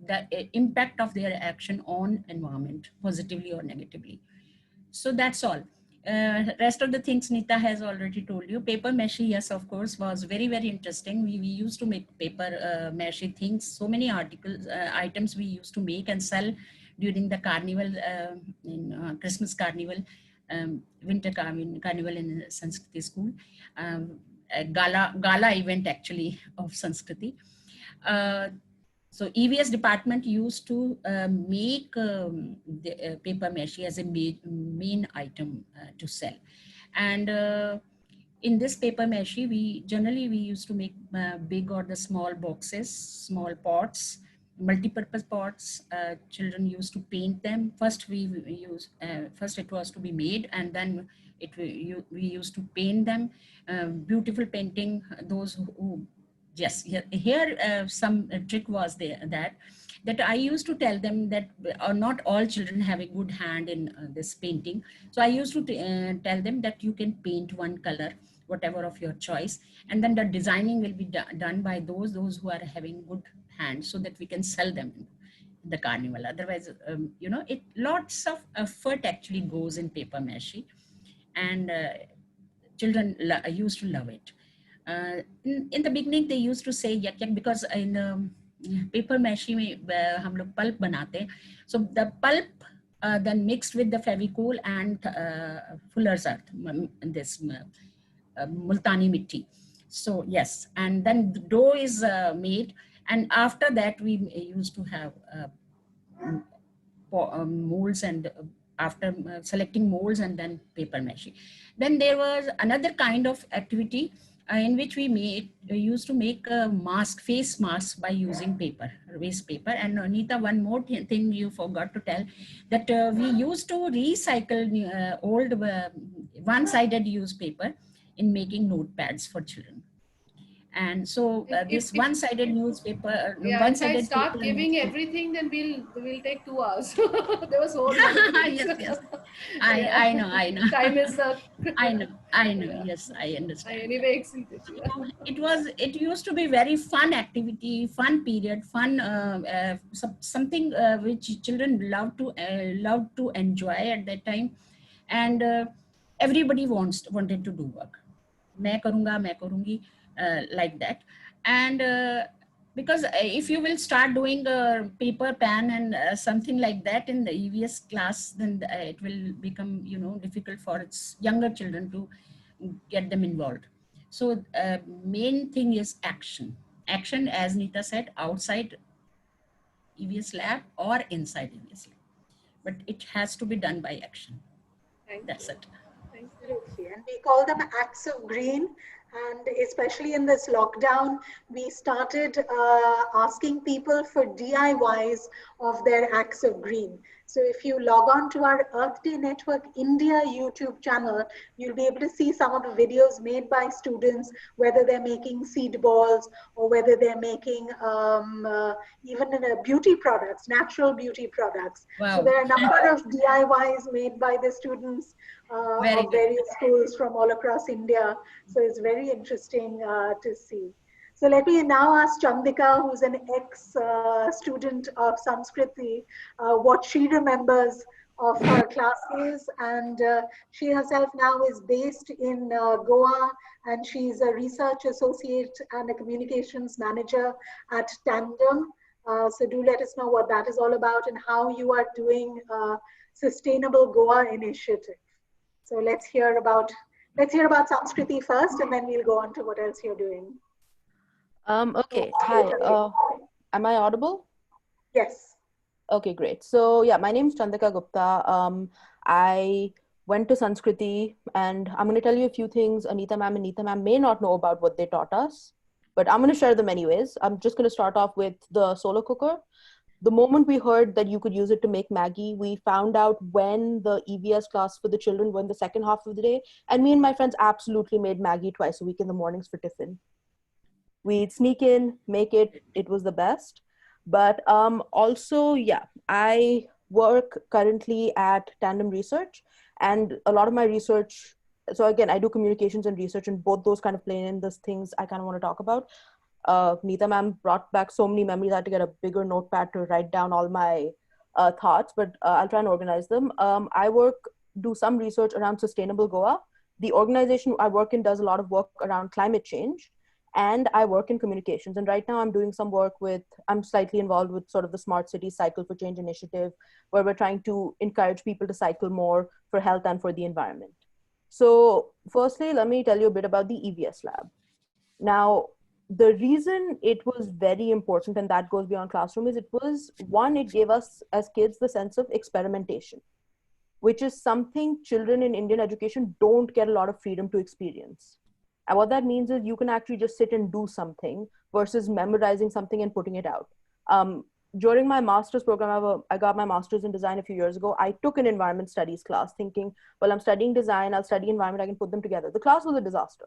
the impact of their action on environment, positively or negatively. So that's all. Rest of the things Nita has already told you. Paper mache, yes, of course, was very, very interesting. We used to make paper mache things. So many articles, items we used to make and sell during the carnival, in Christmas carnival, winter carnival in Sanskriti school, a gala event actually of Sanskriti. So EVS department used to make the paper mache as a main item to sell. And in this paper mache, we used to make big or the small boxes, small pots, multi-purpose pots. Children used to paint them. First first it was to be made, and then we used to paint them. Beautiful painting, those who yes, here some trick was there, that I used to tell them that not all children have a good hand in this painting. So I used to tell them that you can paint one color, whatever of your choice, and then the designing will be done by those who are having good hands, so that we can sell them in the carnival. Otherwise, you know, it lots of effort actually goes in paper mache, and children used to love it. In the beginning, they used to say yak yak, because in paper mache में हम लोग pulp बनाते हैं. So the pulp then mixed with the Fevicol and fuller's earth, this multani mitti. So yes, and then the dough is made, and after that we used to have molds, and after selecting molds and then paper mache. Then there was another kind of activity in which we used to make a face mask by using waste paper. And Anita, one more thing you forgot to tell, that we used to recycle old one-sided newspaper in making notepads for children. And so this one-sided newspaper, yeah, one-sided if I start paper giving everything, then we'll take 2 hours. There was whole yes. I know. Time is I know. Yes, I understand. I anyway exceeded. So it used to be very fun activity, fun period, fun something which children love to enjoy at that time, and everybody wanted to do work. मैं करूँगी, like that. And because if you will start doing paper pen and something like that in the EVS class, then it will become, you know, difficult for its younger children to get them involved. So main thing is action, as Nita said, outside EVS lab or inside EVS lab, but it has to be done by action. That's it. Absolutely. And we call them acts of green. And especially in this lockdown, we started asking people for DIYs of their acts of green. So if you log on to our Earth Day Network India YouTube channel, you'll be able to see some of the videos made by students, whether they're making seed balls or whether they're making even beauty products, natural beauty products. Wow. So there are a number of DIYs made by the students of various schools from all across India. So it's very interesting to see. So let me now ask Chandika, who's an ex-student of Sanskriti, what she remembers of her classes, and she herself now is based in Goa, and she's a research associate and a communications manager at Tandem. So do let us know what that is all about and how you are doing Sustainable Goa initiative. So let's hear about Samskriti first, and then we'll go on to what else you're doing. Okay. Hi. Am I audible? Yes. Okay, great. So yeah, my name is Chandrika Gupta. I went to Sanskriti, and I'm going to tell you a few things Anita ma'am and Neeta ma'am may not know about what they taught us, but I'm going to share them anyways. I'm just going to start off with the solo cooker. The moment we heard that you could use it to make Maggie, we found out when the EVS class for the children went the second half of the day. And me and my friends absolutely made Maggie twice a week in the mornings for tiffin. We'd sneak in, make it. It was the best. But also, yeah, I work currently at Tandem Research, and a lot of my research, so again, I do communications and research, and both those kind of play in the things I kind of want to talk about. Neeta ma'am brought back so many memories. I had to get a bigger notepad to write down all my thoughts, but I'll try and organize them. I do some research around Sustainable Goa. The organization I work in does a lot of work around climate change, and I work in communications. And right now I'm doing some work I'm slightly involved with sort of the Smart City Cycle for Change initiative, where we're trying to encourage people to cycle more for health and for the environment. So firstly, let me tell you a bit about the EVS lab. Now, the reason it was very important, and that goes beyond classroom, is it gave us as kids the sense of experimentation, which is something children in Indian education don't get a lot of freedom to experience. And what that means is you can actually just sit and do something versus memorizing something and putting it out. During my master's program, I got my master's in design a few years ago. I took an environment studies class thinking, well, I'm studying design, I'll study environment, I can put them together. The class was a disaster.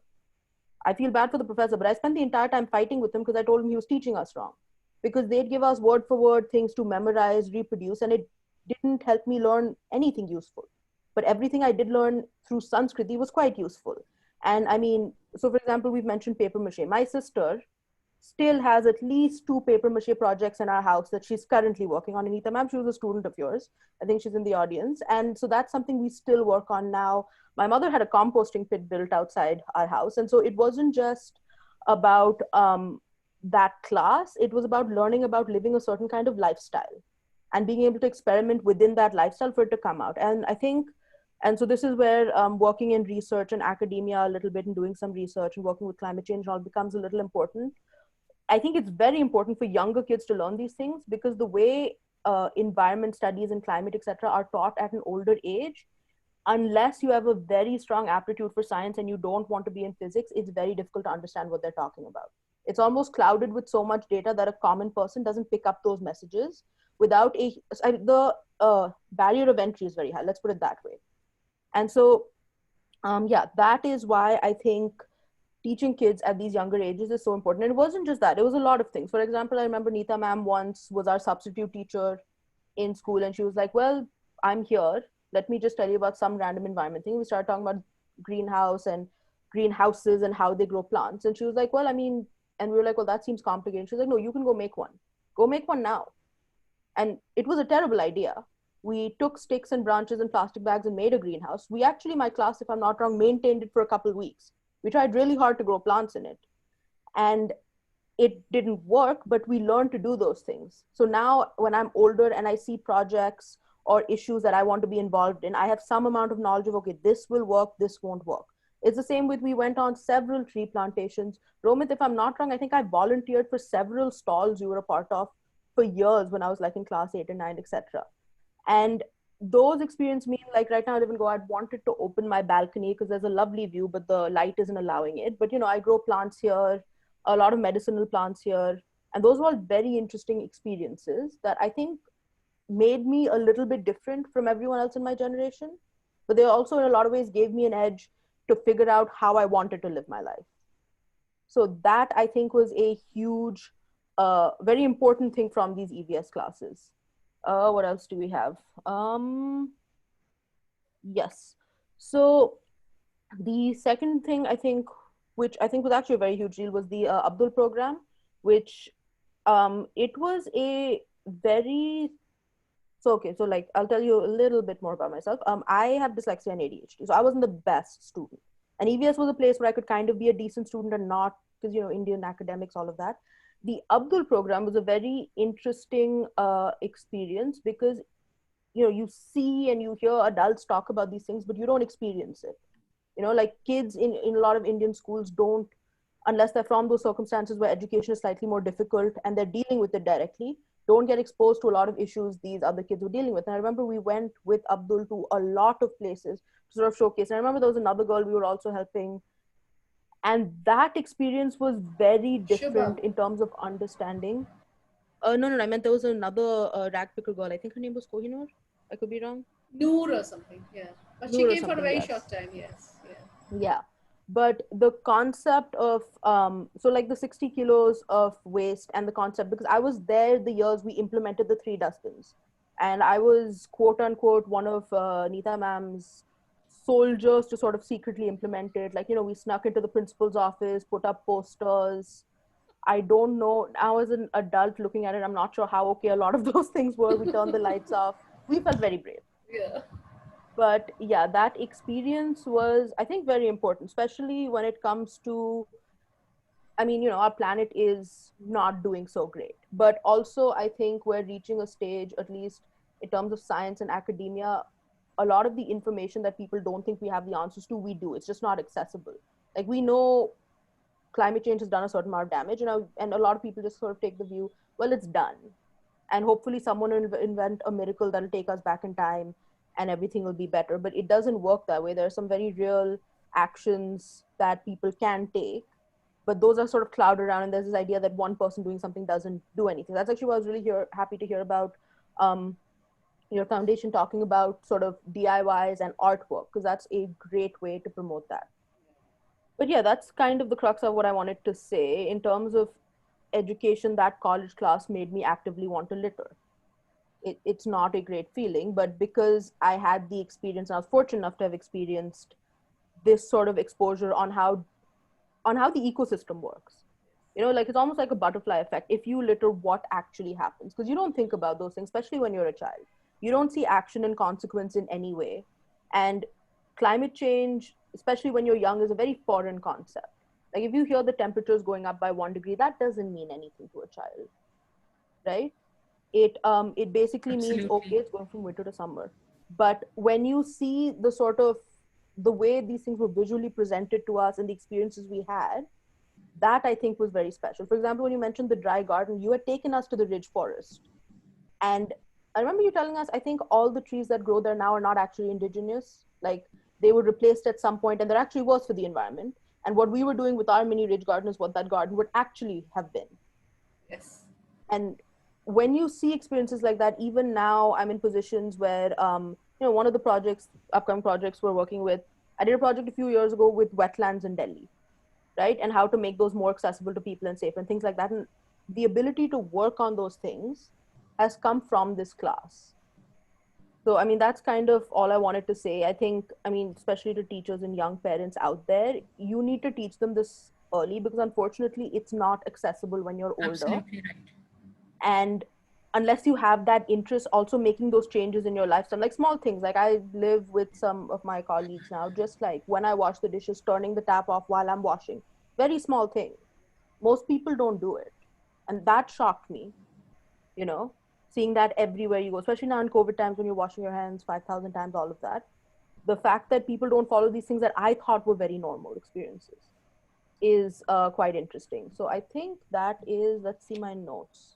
I feel bad for the professor, but I spent the entire time fighting with him because I told him he was teaching us wrong. Because they'd give us word for word things to memorize, reproduce, and it didn't help me learn anything useful. But everything I did learn through Sanskriti was quite useful. And I mean, so for example, we've mentioned paper mache. My sister still has at least 2 paper mache projects in our house that she's currently working on. Anita ma'am, she was a student of yours. I think she's in the audience. And so that's something we still work on now. My mother had a composting pit built outside our house. And so it wasn't just about that class. It was about learning about living a certain kind of lifestyle and being able to experiment within that lifestyle for it to come out. And I think, and so this is where working in research and academia a little bit and doing some research and working with climate change all becomes a little important. I think it's very important for younger kids to learn these things because the way environment studies and climate, etc., are taught at an older age, unless you have a very strong aptitude for science and you don't want to be in physics, it's very difficult to understand what they're talking about. It's almost clouded with so much data that a common person doesn't pick up those messages without the barrier of entry is very high. Let's put it that way. And so, yeah, that is why I think teaching kids at these younger ages is so important. And it wasn't just that, it was a lot of things. For example, I remember Neeta ma'am once was our substitute teacher in school, and she was like, well, I'm here. Let me just tell you about some random environment thing. We started talking about greenhouses and how they grow plants. And she was like, well, I mean, and we were like, well, that seems complicated. She was like, no, you can go make one. Go make one now. And it was a terrible idea. We took sticks and branches and plastic bags and made a greenhouse. We actually, my class, if I'm not wrong, maintained it for a couple of weeks. We tried really hard to grow plants in it. And it didn't work, but we learned to do those things. So now when I'm older and I see projects or issues that I want to be involved in, I have some amount of knowledge of, okay, this will work, this won't work. It's the same with, we went on several tree plantations. Romit, if I'm not wrong, I think I volunteered for several stalls you were a part of for years when I was like in class 8 and 9, etc. And those experiences mean, like right now I live in Goa, I'd wanted to open my balcony because there's a lovely view, but the light isn't allowing it. But, you know, I grow plants here, a lot of medicinal plants here. And those were all very interesting experiences that I think made me a little bit different from everyone else in my generation. But they also in a lot of ways gave me an edge to figure out how I wanted to live my life. So that I think was a huge, very important thing from these EVS classes. What else do we have? Yes. So the second thing I think, which I think was actually a very huge deal, was the Abdul program, which it was a very So, okay, so like, I'll tell you a little bit more about myself. I have dyslexia and ADHD, so I wasn't the best student. And EVS was a place where I could kind of be a decent student and not, because, you know, Indian academics, all of that. The Abdul program was a very interesting experience because, you know, you see and you hear adults talk about these things, but you don't experience it. You know, like kids in a lot of Indian schools don't, unless they're from those circumstances where education is slightly more difficult and they're dealing with it directly, don't get exposed to a lot of issues these other kids were dealing with. And I remember we went with Abdul to a lot of places to sort of showcase. And I remember there was another girl we were also helping. And that experience was very different Shubha. in terms of understanding. No, I meant there was another rag picker girl. I think her name was Kohinoor. I could be wrong. Noor or something, yeah. But she Noor or came for a something, very yes. short time, yes. Yeah. Yeah. But the concept of, so like the 60 kilos of waste and the concept, because I was there the years we implemented the 3 dustbins. And I was quote unquote one of Neeta ma'am's soldiers to sort of secretly implement it. Like, you know, we snuck into the principal's office, put up posters. I don't know. Now, as an adult looking at it, I'm not sure how okay a lot of those things were. We turned the lights off. We felt very brave. Yeah. But yeah, that experience was, I think, very important, especially when it comes to, I mean, you know, our planet is not doing so great. But also, I think we're reaching a stage, at least in terms of science and academia, a lot of the information that people don't think we have the answers to, we do. It's just not accessible. Like, we know climate change has done a certain amount of damage, and a lot of people just sort of take the view, well, it's done. And hopefully someone will invent a miracle that'll take us back in time and everything will be better. But it doesn't work that way. There are some very real actions that people can take, but those are sort of clouded around, and there's this idea that one person doing something doesn't do anything. That's actually what I was really happy to hear about your foundation talking about sort of DIYs and artwork, because that's a great way to promote that. But yeah, that's kind of the crux of what I wanted to say. In terms of education, that college class made me actively want to litter. It's not a great feeling, but because I had the experience, I was fortunate enough to have experienced this sort of exposure on how the ecosystem works. You know, like, it's almost like a butterfly effect. If you litter, what actually happens? Because you don't think about those things, especially when you're a child. You don't see action and consequence in any way. And climate change, especially when you're young, is a very foreign concept. Like, if you hear the temperatures going up by 1 degree, that doesn't mean anything to a child, right? It basically means, Absolutely. okay, it's going from winter to summer. But when you see the sort of the way these things were visually presented to us and the experiences we had, that I think was very special. For example, when you mentioned the dry garden, you had taken us to the Ridge Forest. And I remember you telling us, I think all the trees that grow there now are not actually indigenous. Like, they were replaced at some point, and there actually was for the environment. And what we were doing with our mini Ridge garden is what that garden would actually have been. Yes. And when you see experiences like that, even now I'm in positions where, you know, one of the upcoming projects we're working with, I did a project a few years ago with wetlands in Delhi, right? And how to make those more accessible to people and safe and things like that. And the ability to work on those things has come from this class. So, I mean, that's kind of all I wanted to say. I think, I mean, especially to teachers and young parents out there, you need to teach them this early, because unfortunately it's not accessible when you're older. Absolutely right. And unless you have that interest, also making those changes in your lifestyle, like small things, like I live with some of my colleagues now, just like when I wash the dishes, turning the tap off while I'm washing, very small thing. Most people don't do it. And that shocked me, you know, seeing that everywhere you go, especially now in COVID times when you're washing your hands 5,000 times, all of that. The fact that people don't follow these things that I thought were very normal experiences is quite interesting. So I think that is, let's see my notes,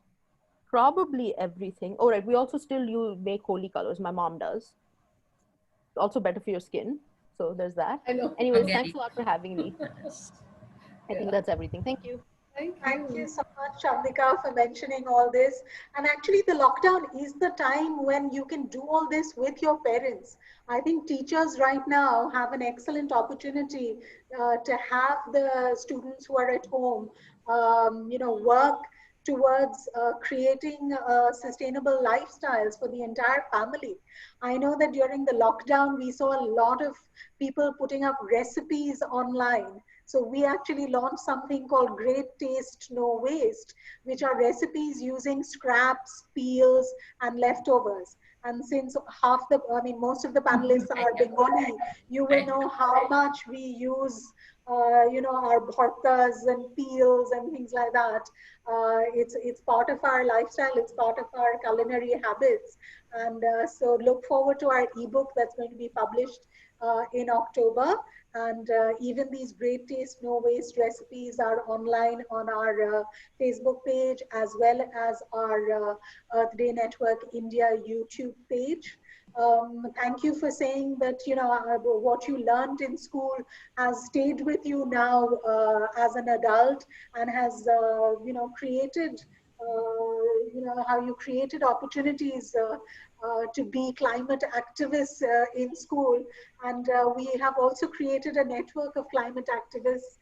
probably everything. All right, we also still make holy colors. My mom does. Also better for your skin. So there's that. I know. Anyways, Organic. thanks a lot for having me. I think that's everything. Thank you. Thank you so much, Chandika, for mentioning all this. And actually, the lockdown is the time when you can do all this with your parents. I think teachers right now have an excellent opportunity to have the students who are at home, work towards creating sustainable lifestyles for the entire family. I know that during the lockdown, we saw a lot of people putting up recipes online. So we actually launched something called Great Taste, No Waste, which are recipes using scraps, peels, and leftovers. And since most of the panelists are Bengali, you will know how much we use, our bhartas and peels and things like that. It's part of our lifestyle. It's part of our culinary habits. And so look forward to our ebook that's going to be published in October. And even these great taste, no waste recipes are online on our Facebook page, as well as our Earth Day Network India YouTube page. Thank you for saying that, what you learned in school has stayed with you now as an adult, and has, created, how you created opportunities to be climate activists in school. And we have also created a network of climate activists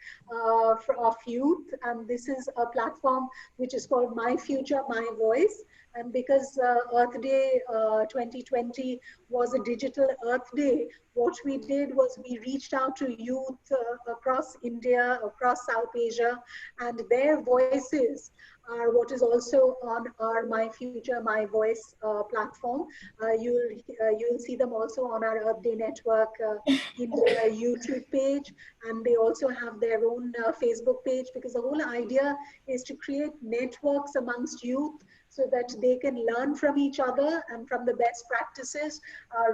of youth. And this is a platform which is called My Future, My Voice. And because Earth Day 2020 was a digital Earth Day, what we did was we reached out to youth across India, across South Asia, and their voices are what is also on our My Future, My Voice platform. You'll see them also on our Earth Day Network India YouTube page, and they also have their own Facebook page, because the whole idea is to create networks amongst youth so that they can learn from each other and from the best practices,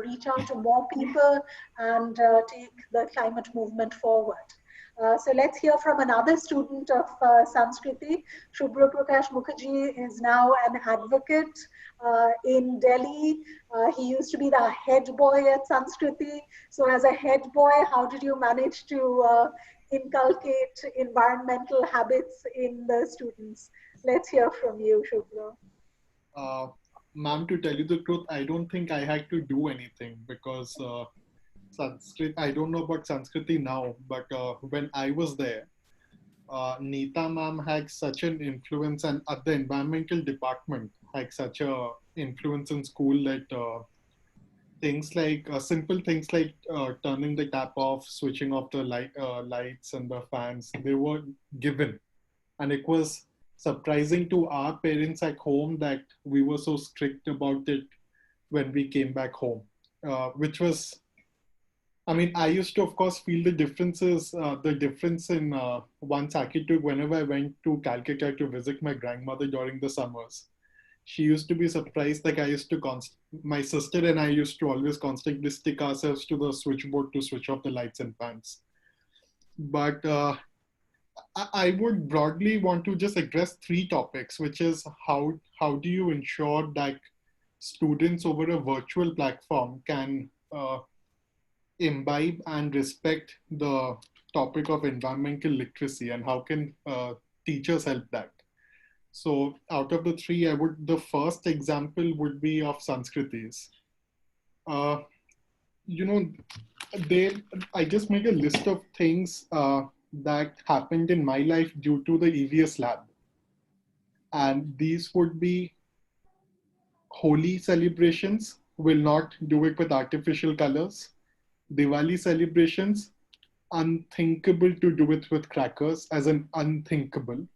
reach out to more people, and take the climate movement forward. So let's hear from another student of Sanskriti. Shubhra Prakash Mukherjee is now an advocate in Delhi. He used to be the head boy at Sanskriti. So as a head boy, how did you manage to inculcate environmental habits in the students? Let's hear from you, Shubhra. Ma'am, to tell you the truth, I don't think I had to do anything, because Sanskrit, I don't know about Sanskriti now, but when I was there, Neeta ma'am had such an influence, and at the environmental department had such a influence in school that things like simple things like turning the tap off, switching off the lights and the fans, they were given. And it was surprising to our parents at home that we were so strict about it when we came back home, which was, I used to, of course, feel the difference in one Sakituk whenever I went to Calcutta to visit my grandmother during the summers. She used to be surprised that my sister and I used to always constantly stick ourselves to the switchboard to switch off the lights and fans. But I would broadly want to just address three topics, which is how do you ensure that students over a virtual platform can imbibe and respect the topic of environmental literacy, and how can teachers help that? So out of the three, the first example would be of Sanskritis. I just make a list of things that happened in my life due to the EVS lab. And these would be Holi celebrations, will not do it with artificial colors. Diwali celebrations, unthinkable to do it with crackers, as an unthinkable.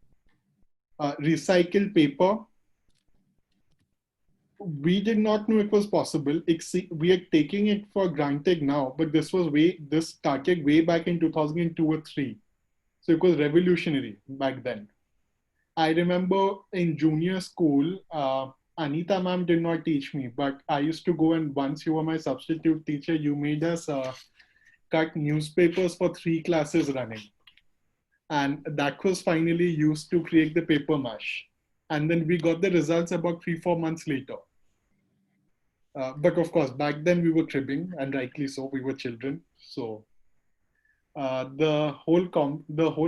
Recycled paper, we did not know it was possible. We are taking it for granted now, but this started way back in 2002 or 3. So it was revolutionary back then. I remember in junior school, Anita ma'am did not teach me, but I used to go, and once you were my substitute teacher, you made us cut newspapers for 3 classes running. And that was finally used to create the paper mash. And then we got the results about 3-4 months later. But of course, back then we were cribbing, and rightly so, we were children. So the whole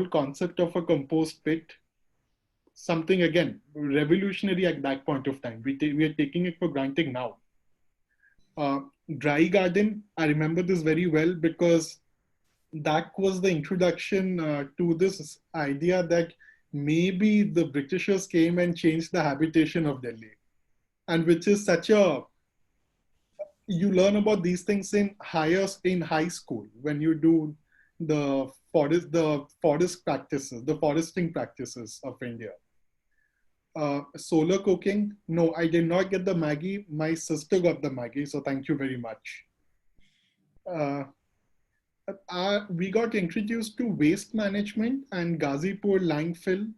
concept of a compost pit, something again revolutionary at that point of time. We are taking it for granted now. Dry garden, I remember this very well, because that was the introduction to this idea that maybe the Britishers came and changed the habitation of Delhi, and which is you learn about these things in high school when you do the foresting practices of India. Solar cooking. No, I did not get the Maggie. My sister got the Maggie, so thank you very much. Uh, we got introduced to waste management and Gazipur landfill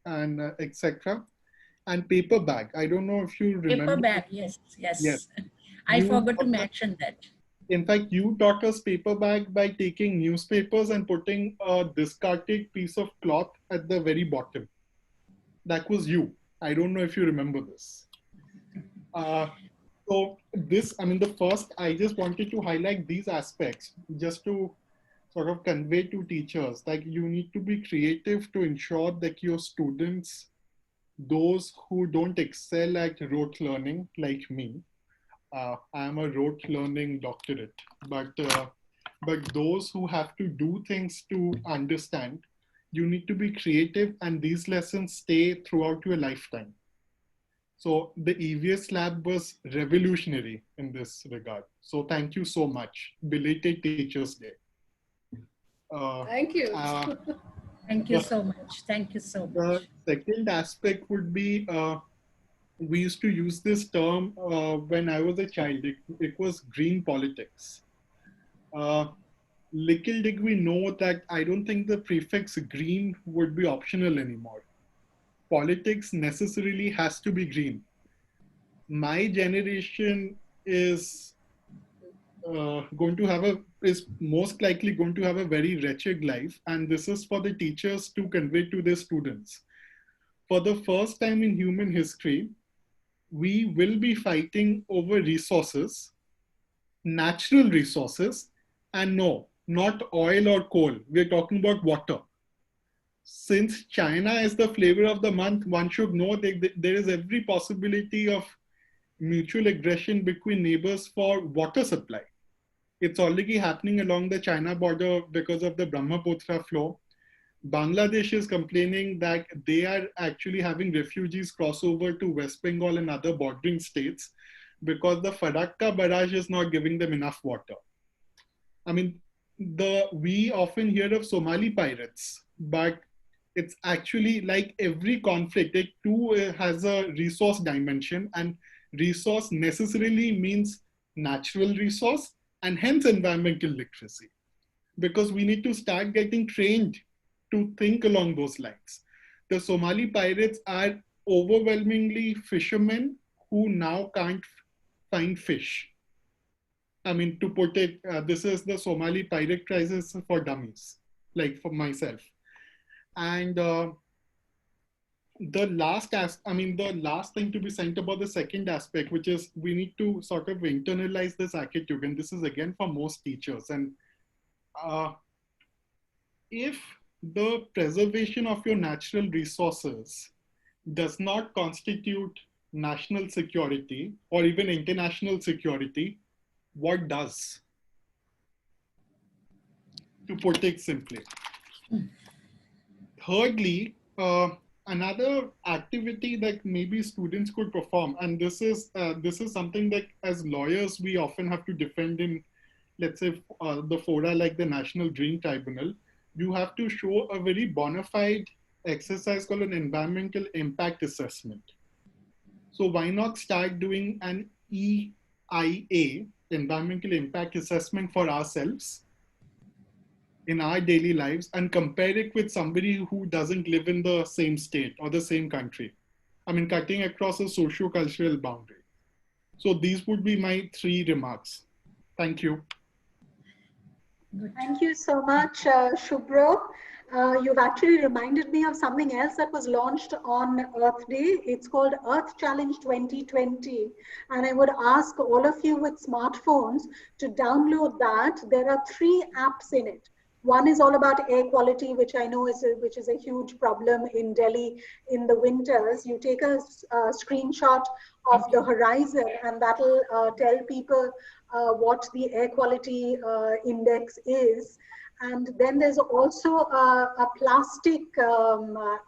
and etc. And paper bag. I don't know if you Paper remember. bag, yes, Yes. yes. I You forgot to taught us- mention that. In fact, you taught us paper bag by taking newspapers and putting a discarded piece of cloth at the very bottom. That was you. I don't know if you remember this. Uh, so this, I mean, the first, I just wanted to highlight these aspects just to sort of convey to teachers that you need to be creative to ensure that your students, those who don't excel at rote learning like me, I am a rote learning doctorate, but those who have to do things to understand, you need to be creative, and these lessons stay throughout your lifetime. So the EVS lab was revolutionary in this regard. So thank you so much. Belated Teachers Day. Thank you. Thank you so much. Thank you so much. The second aspect would be, we used to use this term when I was a child. It was green politics. Little did we know that I don't think the prefix green would be optional anymore. Politics necessarily has to be green. My generation is is most likely going to have a very wretched life, and this is for the teachers to convey to their students. For the first time in human history, we will be fighting over resources, natural resources, and no, not oil or coal. We're talking about water. Since China is the flavor of the month, one should know that there is every possibility of mutual aggression between neighbors for water supply. It's already happening along the China border because of the Brahmaputra flow. Bangladesh is complaining that they are actually having refugees cross over to West Bengal and other bordering states because the Farakka barrage is not giving them enough water. I mean, we often hear of Somali pirates, but it's actually like every conflict, it too has a resource dimension, and resource necessarily means natural resource and hence environmental literacy, because we need to start getting trained to think along those lines. The Somali pirates are overwhelmingly fishermen who now can't find fish. I mean, to put it, this is the Somali pirate crisis for dummies, like for myself. And the last thing to be said about the second aspect, which is we need to sort of internalize this attitude, and this is again for most teachers. And if the preservation of your natural resources does not constitute national security or even international security, what does? To put it simply. Thirdly, another activity that maybe students could perform, and this is something that as lawyers we often have to defend in, let's say, the fora like the National Green Tribunal. You have to show a very bona fide exercise called an environmental impact assessment. So why not start doing an EIA, environmental impact assessment, for ourselves in our daily lives and compare it with somebody who doesn't live in the same state or the same country. I mean, cutting across a socio-cultural boundary. So these would be my 3 remarks. Thank you. Thank you so much, Shubhro. You've actually reminded me of something else that was launched on Earth Day. It's called Earth Challenge 2020. And I would ask all of you with smartphones to download that. There are 3 apps in it. One is all about air quality, which I know is a huge problem in Delhi in the winters. You take a screenshot of the horizon, and that'll tell people what the air quality index is. And then there's also a plastic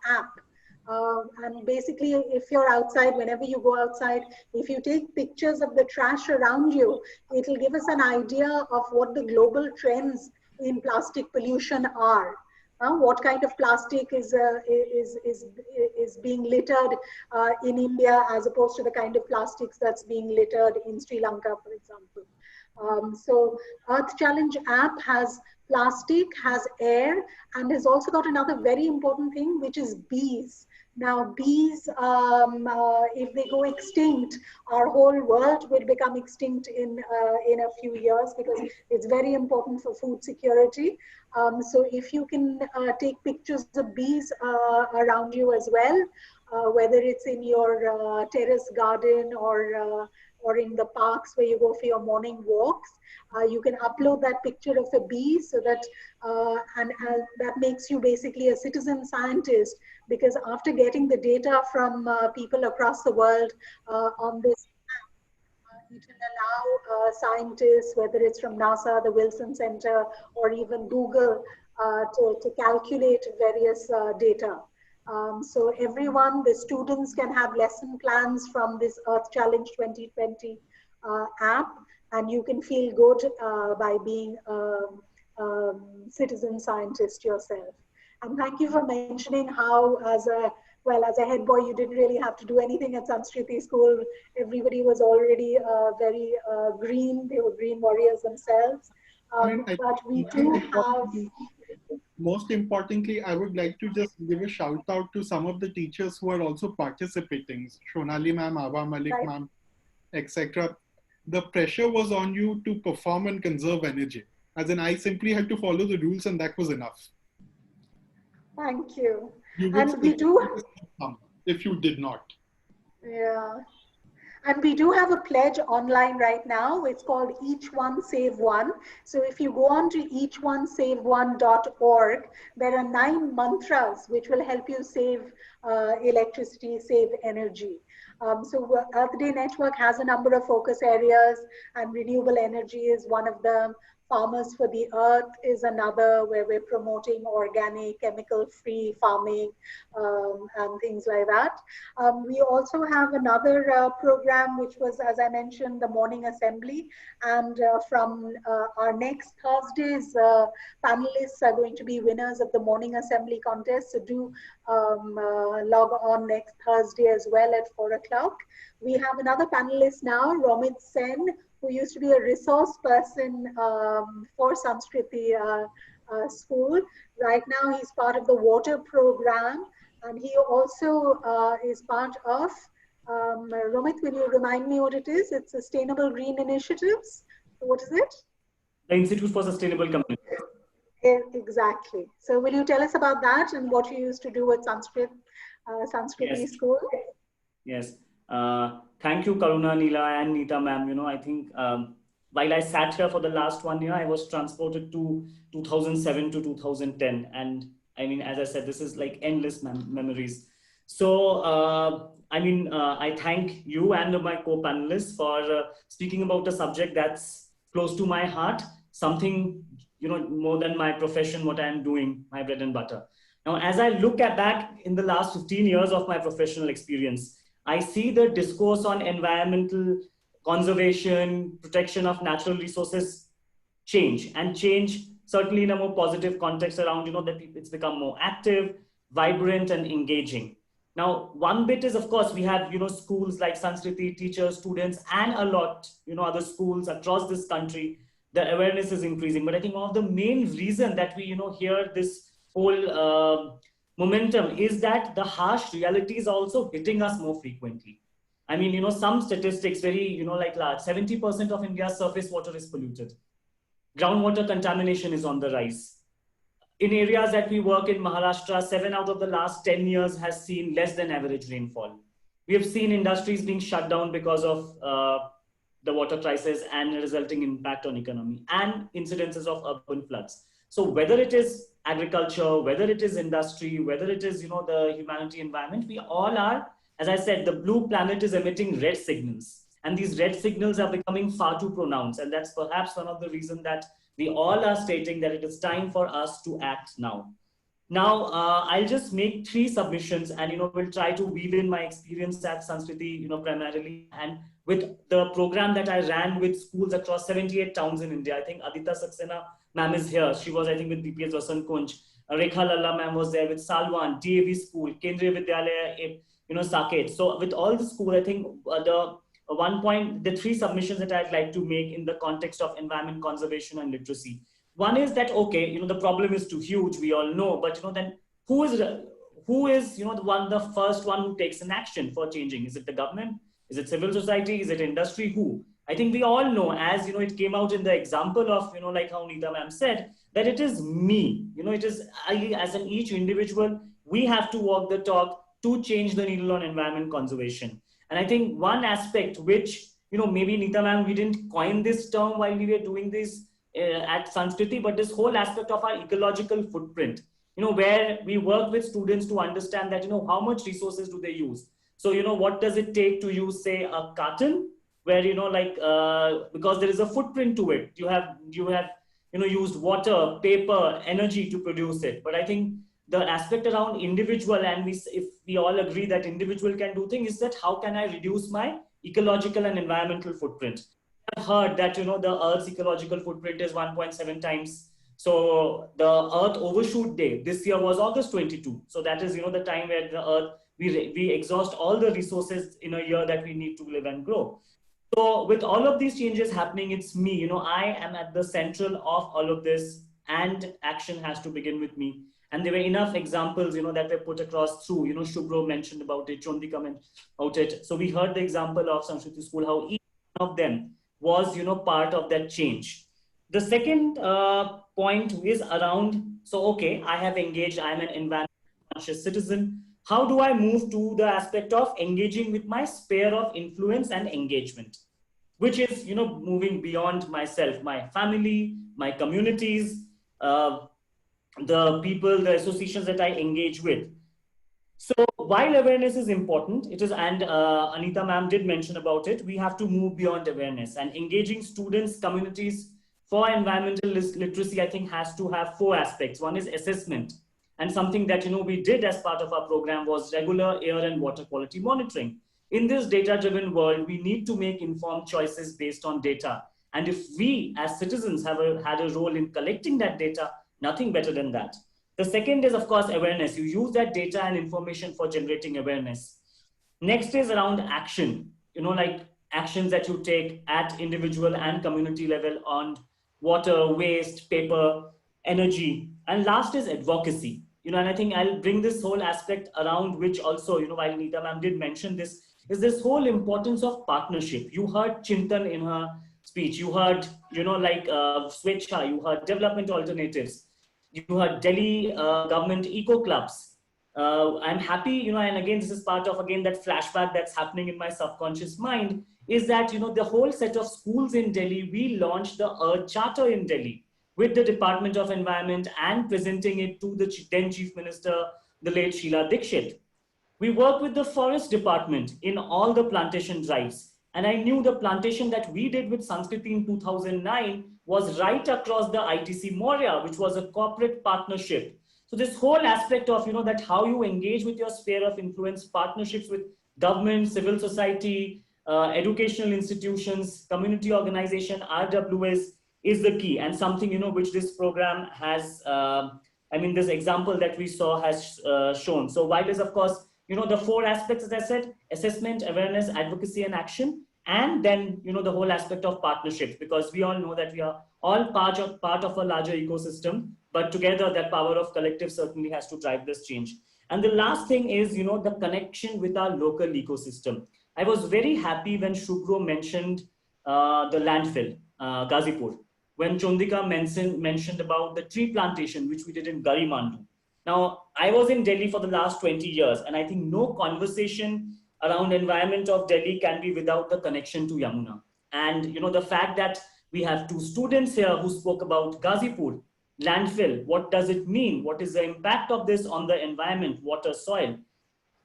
app. And basically, if you're outside, whenever you go outside, if you take pictures of the trash around you, it'll give us an idea of what the global trends in plastic pollution are. what kind of plastic is being littered in India as opposed to the kind of plastics that's being littered in Sri Lanka, for example. So Earth Challenge app has plastic, has air, and has also got another very important thing, which is bees. Now, bees, if they go extinct, our whole world will become extinct in a few years, because it's very important for food security. So if you can take pictures of bees around you as well, whether it's in your terrace garden or in the parks where you go for your morning walks, you can upload that picture of a bee, so that and that makes you basically a citizen scientist, because after getting the data from people across the world on this, it will allow scientists, whether it's from NASA, the Wilson Center, or even Google, to calculate various data. So everyone, the students can have lesson plans from this Earth Challenge 2020 app, and you can feel good by being a citizen scientist yourself. And thank you for mentioning how, as a head boy, you didn't really have to do anything at Sanskriti school. Everybody was already very green. They were green warriors themselves. But we do have... Most importantly, I would like to just give a shout out to some of the teachers who are also participating. Shonali ma'am, Ava Malik ma'am, etc. The pressure was on you to perform and conserve energy. As in, I simply had to follow the rules, and that was enough. Thank you. And we do, if you did not. Yeah. And we do have a pledge online right now. It's called Each One Save One. So if you go on to eachOneSaveOne.org, there are 9 mantras which will help you save electricity, save energy. So Earth Day Network has a number of focus areas, and renewable energy is one of them. Farmers for the Earth is another, where we're promoting organic, chemical-free farming and things like that. We also have another program, which was, as I mentioned, the morning assembly. And from our next Thursday's panelists are going to be winners of the morning assembly contest. So do log on next Thursday as well at 4 o'clock. We have another panelist now, Romit Sen, who used to be a resource person for Sanskriti school. Right now, he's part of the water program, and he also is part of, Romit, will you remind me what it is? It's Sustainable Green Initiatives. What is it? The Institute for Sustainable Community. Exactly. So will you tell us about that and what you used to do at Sanskriti school? Yes. Thank you, Karuna, Neela, and Neeta ma'am. You know, I think while I sat here for the last 1 year, I was transported to 2007 to 2010. And I mean, as I said, this is like endless memories. So, I thank you and my co-panelists for speaking about a subject that's close to my heart, something, you know, more than my profession, what I'm doing, my bread and butter. Now, as I look back in the last 15 years of my professional experience, I see the discourse on environmental conservation, protection of natural resources change, and change certainly in a more positive context around, you know, that it's become more active, vibrant, and engaging. Now, one bit is, of course, we have, you know, schools like Sanskriti, teachers, students, and a lot, you know, other schools across this country. The awareness is increasing. But I think one of the main reason that we, you know, hear this whole momentum is that the harsh reality is also hitting us more frequently. I mean, you know, some statistics very, you know, like large, 70% of India's surface water is polluted. Groundwater contamination is on the rise. In areas that we work in Maharashtra, 7 out of the last 10 years has seen less than average rainfall. We have seen industries being shut down because of the water crisis and resulting impact on economy and incidences of urban floods. So whether it is agriculture, whether it is industry, whether it is, you know, the humanity environment, we all are, as I said, the blue planet is emitting red signals. And these red signals are becoming far too pronounced. And that's perhaps one of the reasons that we all are stating that it is time for us to act now. Now, I'll just make 3 submissions and, you know, we'll try to weave in my experience at Sanskriti, you know, primarily, and with the program that I ran with schools across 78 towns in India. I think Aditya Saxena ma'am is here. She was, I think, with BPS Vasant Kunj. Rekha Lalla ma'am was there with Salwan, DAV school, Kendriya Vidyalaya, Saket. So with all the school, I think the three submissions that I'd like to make in the context of environment conservation and literacy. One is that, okay, the problem is too huge, we all know, but then who is the first one who takes an action for changing? Is it the government? Is it civil society? Is it industry? Who? I think we all know, as it came out in the example of, like how Neeta ma'am said, that it is me. It is I, as an each individual, we have to walk the talk to change the needle on environment conservation. And I think one aspect which, maybe Neeta ma'am, we didn't coin this term while we were doing this at Sanskriti, but this whole aspect of our ecological footprint, where we work with students to understand that, how much resources do they use? So, what does it take to use, say, a carton, where, because there is a footprint to it. You have used water, paper, energy to produce it. But I think the aspect around individual, and if we all agree that individual can do things, is that how can I reduce my ecological and environmental footprint? I've heard that, the Earth's ecological footprint is 1.7 times. So the Earth Overshoot Day this year was August 22. So that is, the time where the Earth, we exhaust all the resources in a year that we need to live and grow. So with all of these changes happening, it's me, I am at the central of all of this, and action has to begin with me. And there were enough examples, that were put across through, Shubhro mentioned about it, Chondika mentioned about it. So we heard the example of Sanskriti School, how each one of them was, part of that change. The second point is around, so, okay, I have engaged, I'm an environment conscious citizen. How do I move to the aspect of engaging with my sphere of influence and engagement, which is, moving beyond myself, my family, my communities, the people, the associations that I engage with. So while awareness is important, it is, and Anita ma'am did mention about it, we have to move beyond awareness, and engaging students, communities for environmental literacy, I think, has to have 4 aspects. One is assessment. And something that, we did as part of our program was regular air and water quality monitoring. In this data-driven world, we need to make informed choices based on data. And if we as citizens had a role in collecting that data, nothing better than that. The second is, of course, awareness. You use that data and information for generating awareness. Next is around action, like actions that you take at individual and community level on water, waste, paper, energy. And last is advocacy. And I think I'll bring this whole aspect around, which also, while Neeta ma'am did mention this, is this whole importance of partnership. You heard Chintan in her speech. You heard, Swechha, you heard development alternatives. You heard Delhi government eco clubs. I'm happy, and again, this is part of, again, that flashback that's happening in my subconscious mind, is that, the whole set of schools in Delhi, we launched the Earth Charter in Delhi with the Department of Environment and presenting it to the then Chief Minister, the late Sheila Dikshit. We worked with the Forest Department in all the plantation drives. And I knew the plantation that we did with Sanskriti in 2009 was right across the ITC Moria, which was a corporate partnership. So this whole aspect of, that how you engage with your sphere of influence, partnerships with government, civil society, educational institutions, community organization, RWS, is the key, and something, which this program has, this example that we saw has shown. So while is, of course, the 4 aspects, as I said, assessment, awareness, advocacy, and action, and then, the whole aspect of partnerships, because we all know that we are all part of a larger ecosystem, but together that power of collective certainly has to drive this change. And the last thing is, the connection with our local ecosystem. I was very happy when Shubhro mentioned the landfill, Ghazipur, when Chondika mentioned about the tree plantation, which we did in Garimandu. Now, I was in Delhi for the last 20 years, and I think no conversation around environment of Delhi can be without the connection to Yamuna. And, the fact that we have 2 students here who spoke about Ghazipur, landfill, what does it mean? What is the impact of this on the environment, water, soil?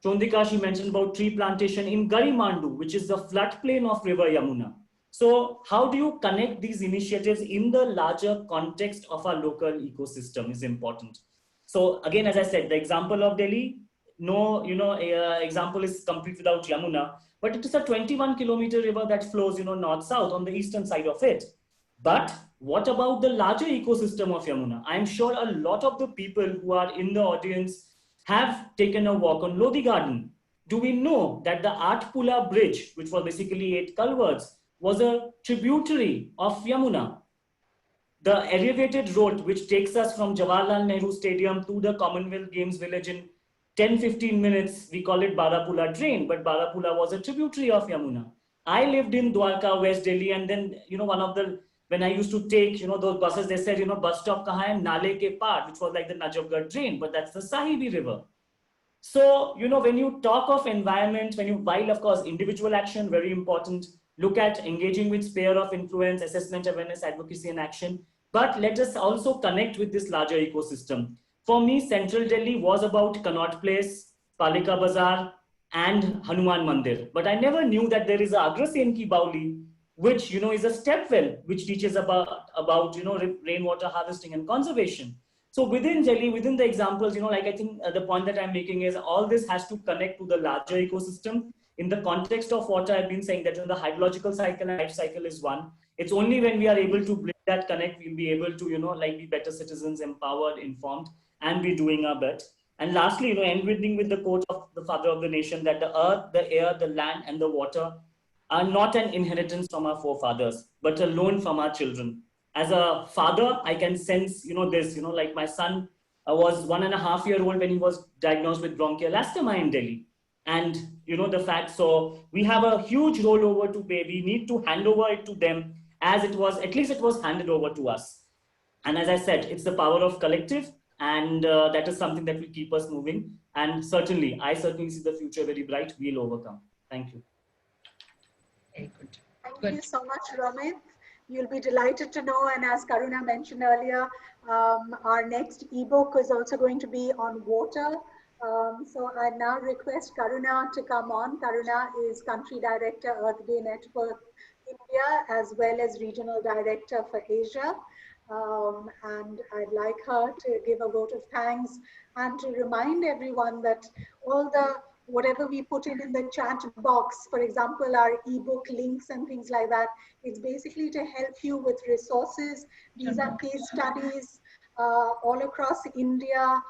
Chondika, she mentioned about tree plantation in Garimandu, which is the floodplain of River Yamuna. So how do you connect these initiatives in the larger context of our local ecosystem is important. So again, as I said, the example of Delhi, no, example is complete without Yamuna, but it is a 21-kilometer river that flows, north-south on the eastern side of it. But what about the larger ecosystem of Yamuna? I'm sure a lot of the people who are in the audience have taken a walk on Lodi Garden. Do we know that the Atpula Bridge, which was basically 8 culverts, was a tributary of Yamuna? The elevated road, which takes us from Jawaharlal Nehru Stadium to the Commonwealth Games Village in 10-15 minutes, we call it Barapula Drain, but Barapula was a tributary of Yamuna. I lived in Dwarka, West Delhi, and then, when I used to take, those buses, they said, bus stop kahan hai? Nale ke part, which was like the Najafgarh Drain, but that's the Sahibi River. So, when you talk of environment, while of course individual action, very important, look at engaging with sphere of influence, assessment, awareness, advocacy, and action. But let us also connect with this larger ecosystem. For me, Central Delhi was about Connaught Place, Palika Bazaar, and Hanuman Mandir. But I never knew that there is a Agrasen Ki Bauli, which is a step well, which teaches about rainwater harvesting and conservation. So within Delhi, within the examples, I think the point that I'm making is all this has to connect to the larger ecosystem in the context of what I've been saying, that the hydrological cycle and life cycle is one. It's only when we are able to build that connect, we'll be able to, be better citizens, empowered, informed, and be doing our best. And lastly, ending with the quote of the father of the nation, that the earth, the air, the land, and the water are not an inheritance from our forefathers, but a loan from our children. As a father, I can sense, this, like my son was 1.5-year-old when he was diagnosed with bronchial asthma in Delhi. And, the fact, so we have a huge rollover to pay. We need to hand over it to them as it was, at least it was handed over to us. And as I said, it's the power of collective, and that is something that will keep us moving. And I certainly see the future very bright. We'll overcome. Thank you. Very good. Thank you so much, Ramit. You'll be delighted to know, and as Karuna mentioned earlier, our next ebook is also going to be on water. So I now request Karuna to come on. Karuna is Country Director, Earth Day Network India, as well as Regional Director for Asia. And I'd like her to give a vote of thanks and to remind everyone that all the whatever we put in the chat box, for example, our ebook links and things like that, it's basically to help you with resources. These are case studies all across India,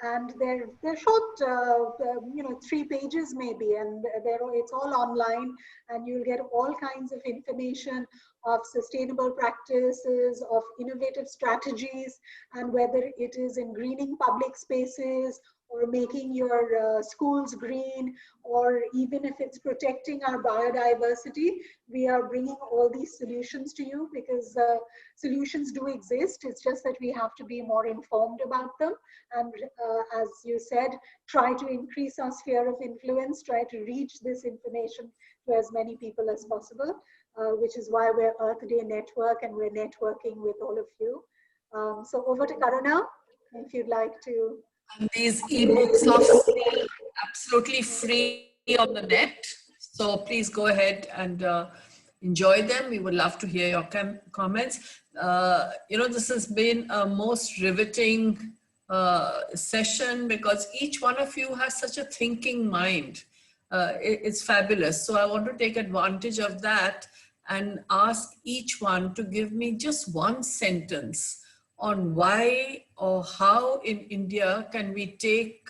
and they're short, 3 pages maybe, and it's all online, and you'll get all kinds of information of sustainable practices, of innovative strategies, and whether it is in greening public spaces or making your schools green, or even if it's protecting our biodiversity, we are bringing all these solutions to you, because solutions do exist. It's just that we have to be more informed about them. And as you said, try to increase our sphere of influence, try to reach this information to as many people as possible, which is why we're Earth Day Network, and we're networking with all of you. So over to Karuna, if you'd like to. And these ebooks are still absolutely free on the net. So please go ahead and enjoy them. We would love to hear your comments. This has been a most riveting session, because each one of you has such a thinking mind. It's fabulous. So I want to take advantage of that and ask each one to give me just one sentence on why or how in India can we take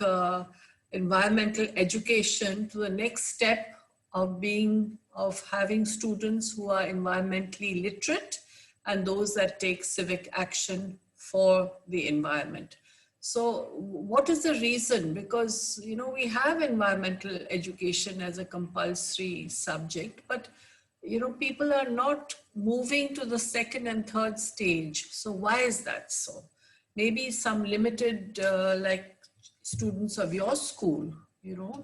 environmental education to the next step of having students who are environmentally literate and those that take civic action for the environment. So what is the reason? Because, we have environmental education as a compulsory subject, but people are not moving to the second and third stage. So why is that so? Maybe some limited, like students of your school,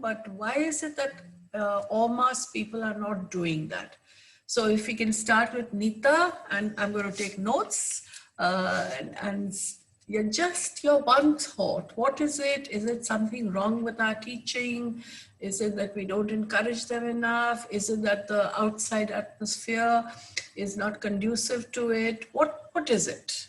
but why is it that en masse people are not doing that? So if we can start with Nita, and I'm going to take notes, and just your one thought. What is it? Is it something wrong with our teaching? Is it that we don't encourage them enough? Is it that the outside atmosphere is not conducive to it? What is it?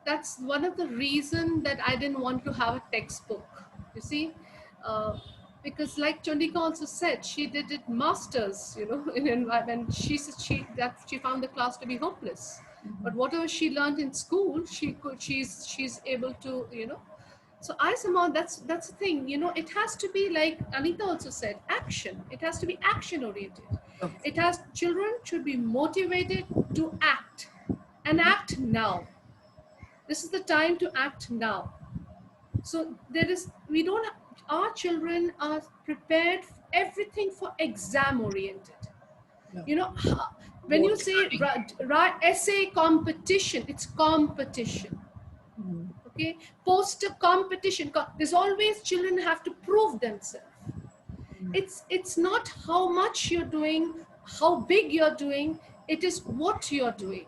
That's one of the reasons that I didn't want to have a textbook. You see, because like Chandika also said, she did it masters, in environment. She said she found the class to be hopeless. But whatever she learned in school, she's able to, So I somehow that's the thing, it has to be like Anita also said, action. It has to be action oriented. Children should be motivated to act and act now. This is the time to act now. So we don't, our children are prepared everything for exam oriented. When you say essay competition, it's competition. Okay, poster competition. There's always children have to prove themselves. It's not how much you're doing, how big you're doing. It is what you're doing.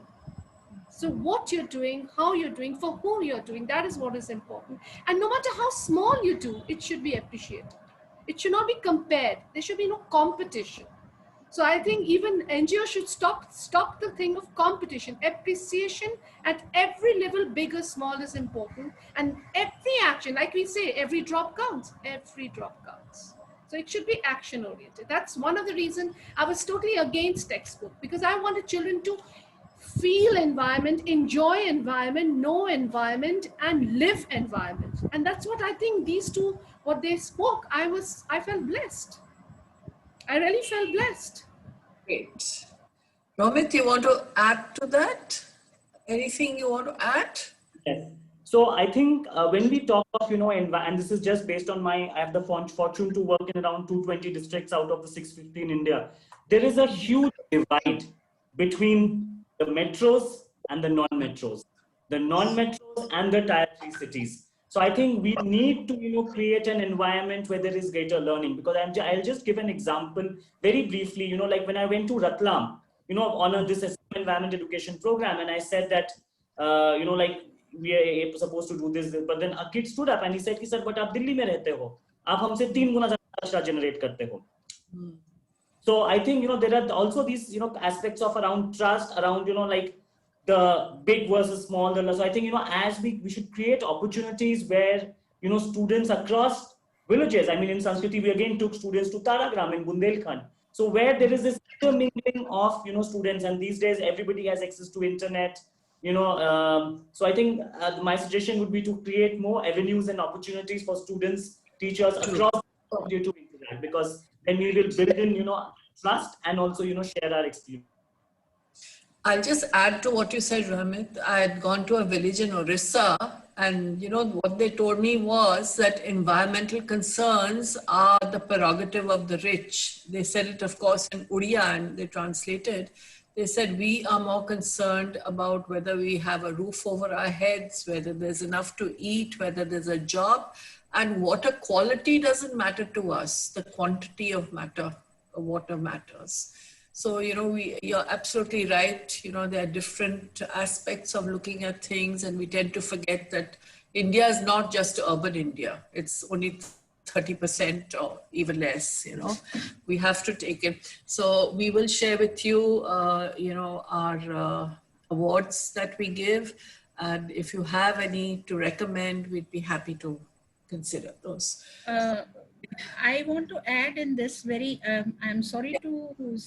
So what you're doing, how you're doing, for whom you're doing, that is what is important. And no matter how small you do, it should be appreciated. It should not be compared. There should be no competition. So I think even NGO should stop the thing of competition. Appreciation at every level, big or small, is important. And every action, like we say, every drop counts. Every drop counts. So it should be action oriented. That's one of the reasons I was totally against textbook, because I wanted children to feel environment, enjoy environment, know environment, and live environment. And that's what I think these two, what they spoke, I felt blessed. I really felt blessed. Great. Romit, you want to add to that? Anything you want to add? Yes. So I think when we talk of, and this is just based on I have the fortune to work in around 220 districts out of the 650 in India. There is a huge divide between the metros and the non-metros, and the tier 3 cities. So I think we need to, create an environment where there is greater learning. Because I'll just give an example very briefly. Like when I went to Ratlam, on this environment education program, and I said that, like we are supposed to do this, but then a kid stood up and he said, "Sir, but आप दिल्ली में रहते हो, आप हमसे 3 गुना ज़्यादा generate करते हो." So I think, there are also these, aspects of around trust, around, like the big versus small. So I think, as we should create opportunities where, students across villages, I mean, in Sanskriti, we again took students to Taragram in Bundelkhand. So where there is this intermingling of, students, and these days everybody has access to internet, so I think my suggestion would be to create more avenues and opportunities for students, teachers across the country to interact, because then we will build in, trust, and also, share our experience. I'll just add to what you said, Ramit. I had gone to a village in Orissa, and what they told me was that environmental concerns are the prerogative of the rich. They said it, of course, in Odia, and they translated. They said, we are more concerned about whether we have a roof over our heads, whether there's enough to eat, whether there's a job, and water quality doesn't matter to us. The quantity of water matters. So, you're absolutely right. There are different aspects of looking at things, and we tend to forget that India is not just urban India. It's only 30% or even less, we have to take it. So we will share with you, our awards that we give. And if you have any to recommend, we'd be happy to consider those. I want to add in this I'm sorry to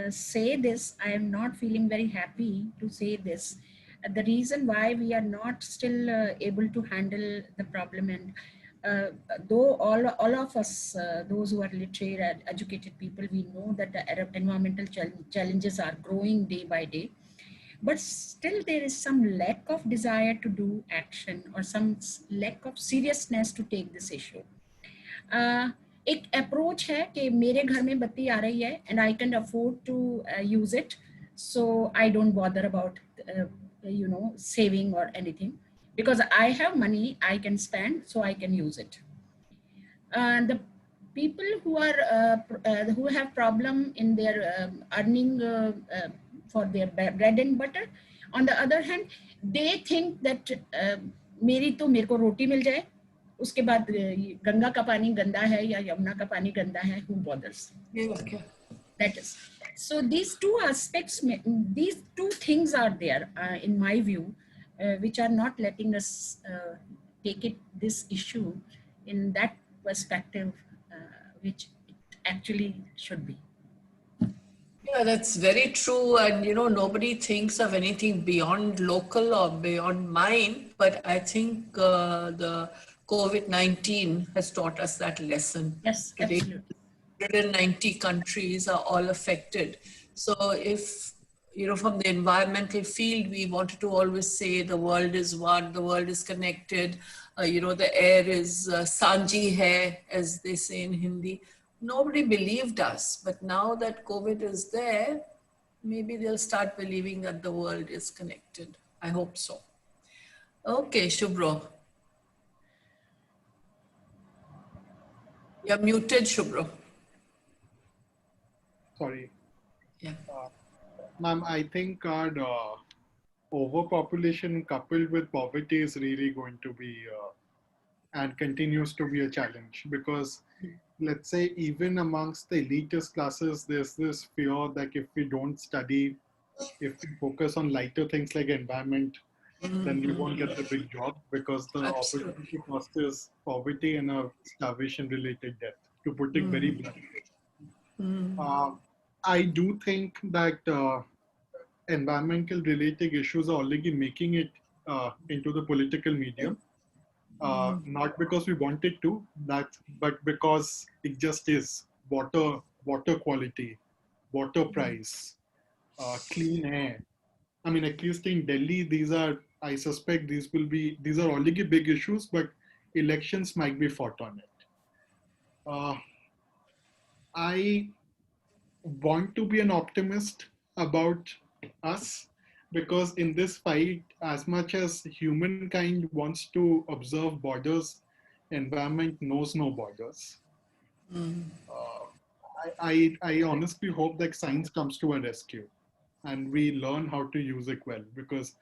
say this. I am not feeling very happy to say this. The reason why we are not still able to handle the problem, and though all of us, those who are literate and educated people, we know that the environmental challenges are growing day by day, but still there is some lack of desire to do action, or some lack of seriousness to take this issue. एक approach है कि मेरे घर में बत्ती आ रही है and I can afford to use it, so I don't bother about saving or anything, because I have money I can spend, so I can use it. The people who are who have problem in their earning for their bread and butter, on the other hand, they think that मेरे को रोटी मिल जाए, उसके बाद गंगा का पानी गंदा है या यमुना का पानी गंदा है, who bothers? That is, so these two aspects, these two things are there in my view, which are not letting us take this issue in that perspective which it actually should be. Yeah, that's very true. And nobody thinks of anything beyond local or beyond mine. But I think the COVID-19 has taught us that lesson. Yes, Today, absolutely. 190 countries are all affected. So if, from the environmental field, we wanted to always say the world is one, the world is connected, the air is sanji hai, as they say in Hindi. Nobody believed us. But now that COVID is there, maybe they'll start believing that the world is connected. I hope so. Okay, Shubhro. You're muted, Shubhro. Sorry. Yeah. Ma'am, I think our overpopulation coupled with poverty is really going to be and continues to be a challenge, because let's say even amongst the elitist classes, there's this fear that if we don't study, if we focus on lighter things like environment, then we won't get the big job, because the Absolutely. opportunity cost is poverty and a starvation related death, to put it very bluntly. I do think that environmental related issues are already making it into the political media. Not because we wanted to, but because it just is. Water quality, water price, clean air. I mean, at least in Delhi, I suspect these are already big issues, but elections might be fought on it. I want to be an optimist about us, because in this fight, as much as humankind wants to observe borders, environment knows no borders. I honestly hope that science comes to our rescue and we learn how to use it well, because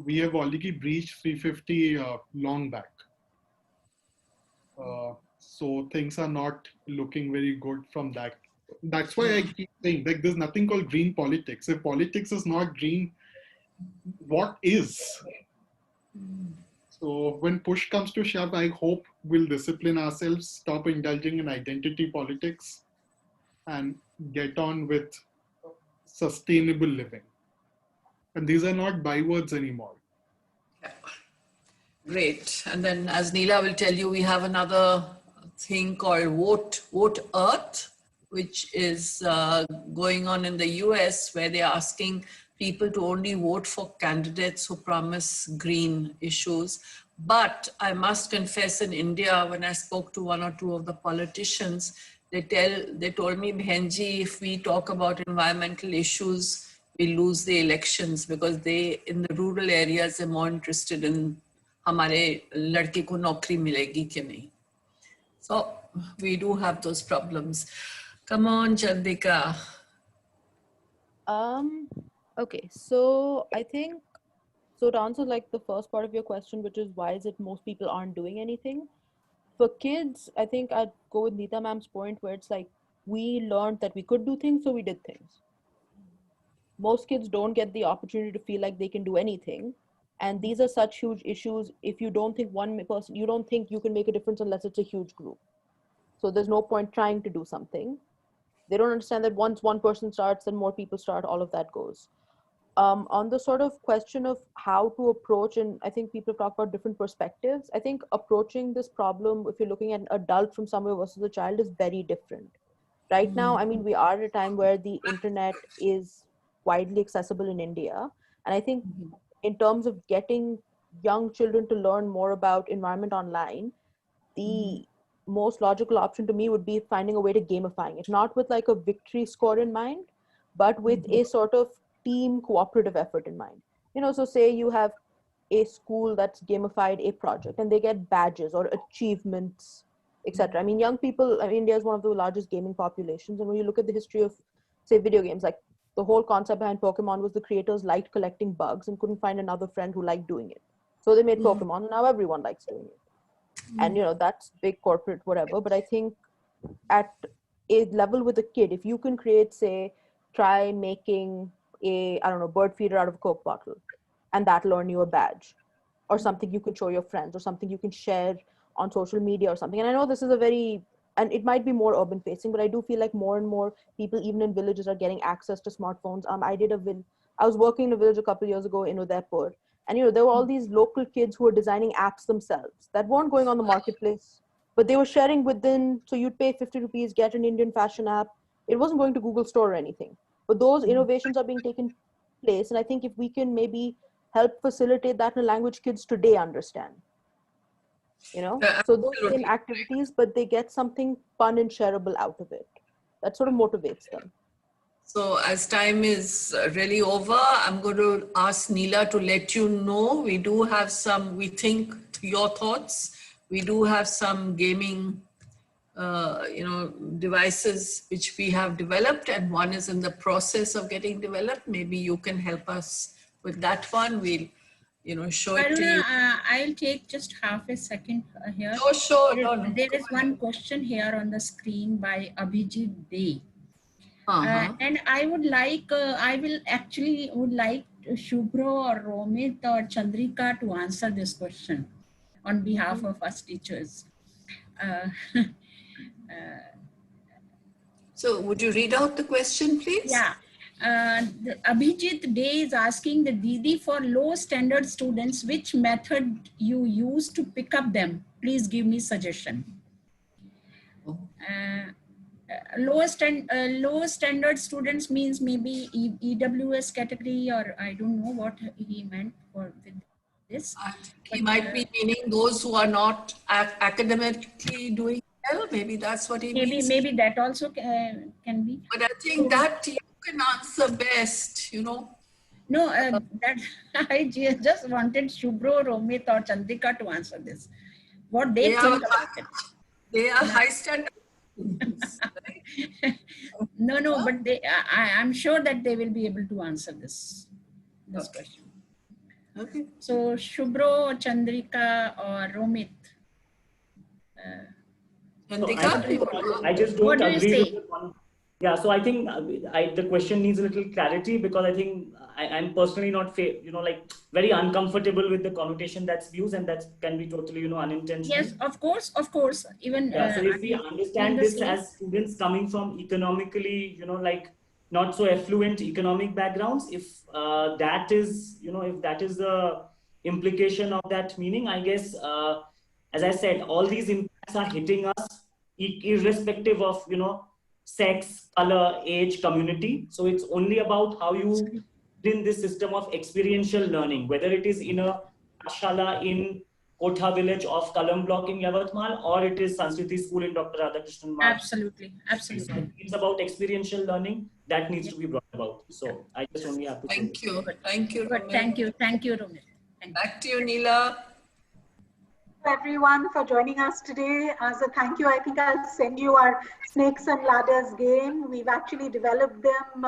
we have already breached 350 long back. So things are not looking very good from that. That's why I keep saying that there's nothing called green politics. If politics is not green, what is? So when push comes to shove, I hope we'll discipline ourselves, stop indulging in identity politics, and get on with sustainable living. And these are not bywords anymore. Yeah. Great. And then, as Neela will tell you, we have another thing called Vote Earth, which is going on in the US, where they're asking people to only vote for candidates who promise green issues. But I must confess, in India, when I spoke to one or two of the politicians, they told me, Bhenji, if we talk about environmental issues, we lose the elections, because they, in the rural areas, are more interested in हमारे लड़के को नौकरी मिलेगी कि नहीं. So we do have those problems. Come on, Chandika. Okay, so I think, so to answer like the first part of your question, which is why is it most people aren't doing anything? For kids, I think I'd go with Neeta ma'am's point, where it's like we learned that we could do things, so we did things. Most kids don't get the opportunity to feel like they can do anything. And these are such huge issues. If you don't think one person, you don't think you can make a difference unless it's a huge group. So there's no point trying to do something. They don't understand that once one person starts, then more people start, all of that goes. On the sort of question of how to approach, and I think people talk about different perspectives. I think approaching this problem, if you're looking at an adult from somewhere versus a child, is very different. Right now, I mean, we are at a time where the internet is widely accessible in India. And I think in terms of getting young children to learn more about environment online, the most logical option to me would be finding a way to gamifying it, not with like a victory score in mind, but with a sort of team cooperative effort in mind. So say you have a school that's gamified a project and they get badges or achievements, etc. I mean, young people, India is one of the largest gaming populations. And when you look at the history of, say, video games, like the whole concept behind Pokemon was the creators liked collecting bugs and couldn't find another friend who liked doing it. So they made Pokemon, and now everyone likes doing it. And, that's big corporate, whatever. But I think at a level with a kid, if you can create, say, try making bird feeder out of a Coke bottle, and that'll earn you a badge or something you can show your friends or something you can share on social media or something. And I know this is a very, and it might be more urban facing, but I do feel like more and more people, even in villages, are getting access to smartphones. I was working in a village a couple of years ago in Udaipur, and there were all these local kids who were designing apps themselves that weren't going on the marketplace, but they were sharing within. So you'd pay 50 rupees, get an Indian fashion app. It wasn't going to Google Store or anything, but those innovations are being taken place, and I think if we can maybe help facilitate that in a language kids today understand, so those same activities, but they get something fun and shareable out of it that sort of motivates them. So as time is really over, I'm going to ask Neela to let you know we do have some, we think your thoughts, we do have some gaming devices which we have developed, and one is in the process of getting developed. Maybe you can help us with that one. We'll show it to you. I'll take just half a second here. Sure. There is one question here on the screen by Abhijit Dey. And I would like, would like Shubhro or Romit or Chandrika to answer this question on behalf of us teachers. So would you read out the question, please? Yeah. Abhijit Dey is asking the Didi, for low standard students, which method you use to pick up them? Please give me suggestion. Low standard students means maybe EWS category, or I don't know what he meant with this. I think he might be meaning those who are not academically doing well. Maybe that's what he means. Maybe that also can be. But I think that you can answer best, No, that I just wanted Shubhro, Romit or Chandrika to answer this. What they think about it. They are high standard. No, but I'm sure that they will be able to answer this question. Okay. So Shubhro, Chandrika or Romit? I just don't agree with the one. Yeah, so I think the question needs a little clarity, because I think I'm personally not, very uncomfortable with the connotation that's used, and that can be totally, unintentional. Yes, of course. Even so if we understand this as students coming from economically, not so affluent economic backgrounds, if that is, if that is the implication of that meaning, I guess, as I said, all these impacts are hitting us irrespective of, sex, color, age, community. So it's only about how you in this system of experiential learning, whether it is in a Shala in Kotha village of Kalam block in Yavatmal, or it is Sanskriti school in Dr. Radhakrishnan Marg. Absolutely. It's about experiential learning that needs to be brought about. So I just only have to Thank you, Romit. Back to you, Neela. Everyone for joining us today. As a thank you, I think I'll send you our Snakes and Ladders game. We've actually developed them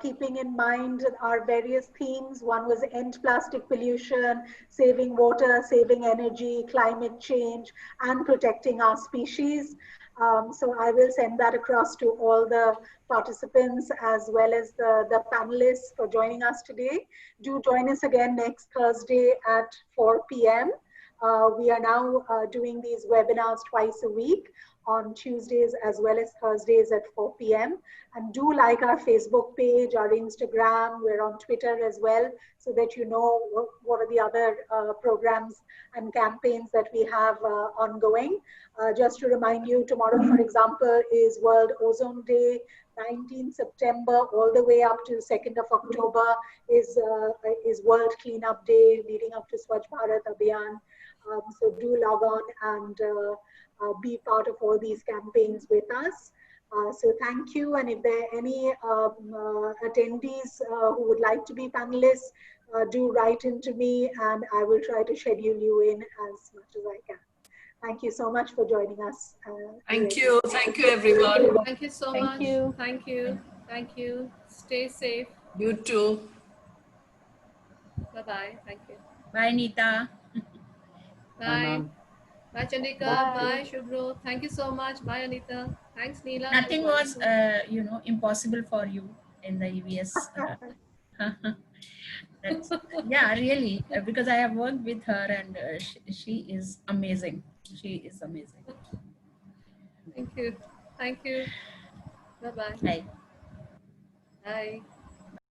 keeping in mind our various themes. One was end plastic pollution, saving water, saving energy, climate change, and protecting our species. So I will send that across to all the participants as well as the panelists for joining us today. Do join us again next Thursday at 4 p.m. We are now doing these webinars twice a week on Tuesdays as well as Thursdays at 4 p.m. And do like our Facebook page, our Instagram, we're on Twitter as well, so that you know what are the other programs and campaigns that we have ongoing. Just to remind you, tomorrow, for example, is World Ozone Day. 19th September all the way up to 2nd of October is World Cleanup Day leading up to Swachh Bharat Abhiyan. So do log on and be part of all these campaigns with us. So thank you. And if there are any attendees who would like to be panelists, do write into me and I will try to schedule you in as much as I can. Thank you so much for joining us. Thank you. Thank you, everyone. Thank you so much. Thank you. Stay safe. You too. Bye-bye. Thank you. Bye, Neeta. Bye. Bye, Chandrika. Bye, Shubhro. Thank you so much. Bye, Anita. Thanks, Neela. Nothing was, impossible for you in the EVS. Yeah, really, because I have worked with her and she is amazing. She is amazing. Thank you. Thank you. Bye-bye. Bye. Bye.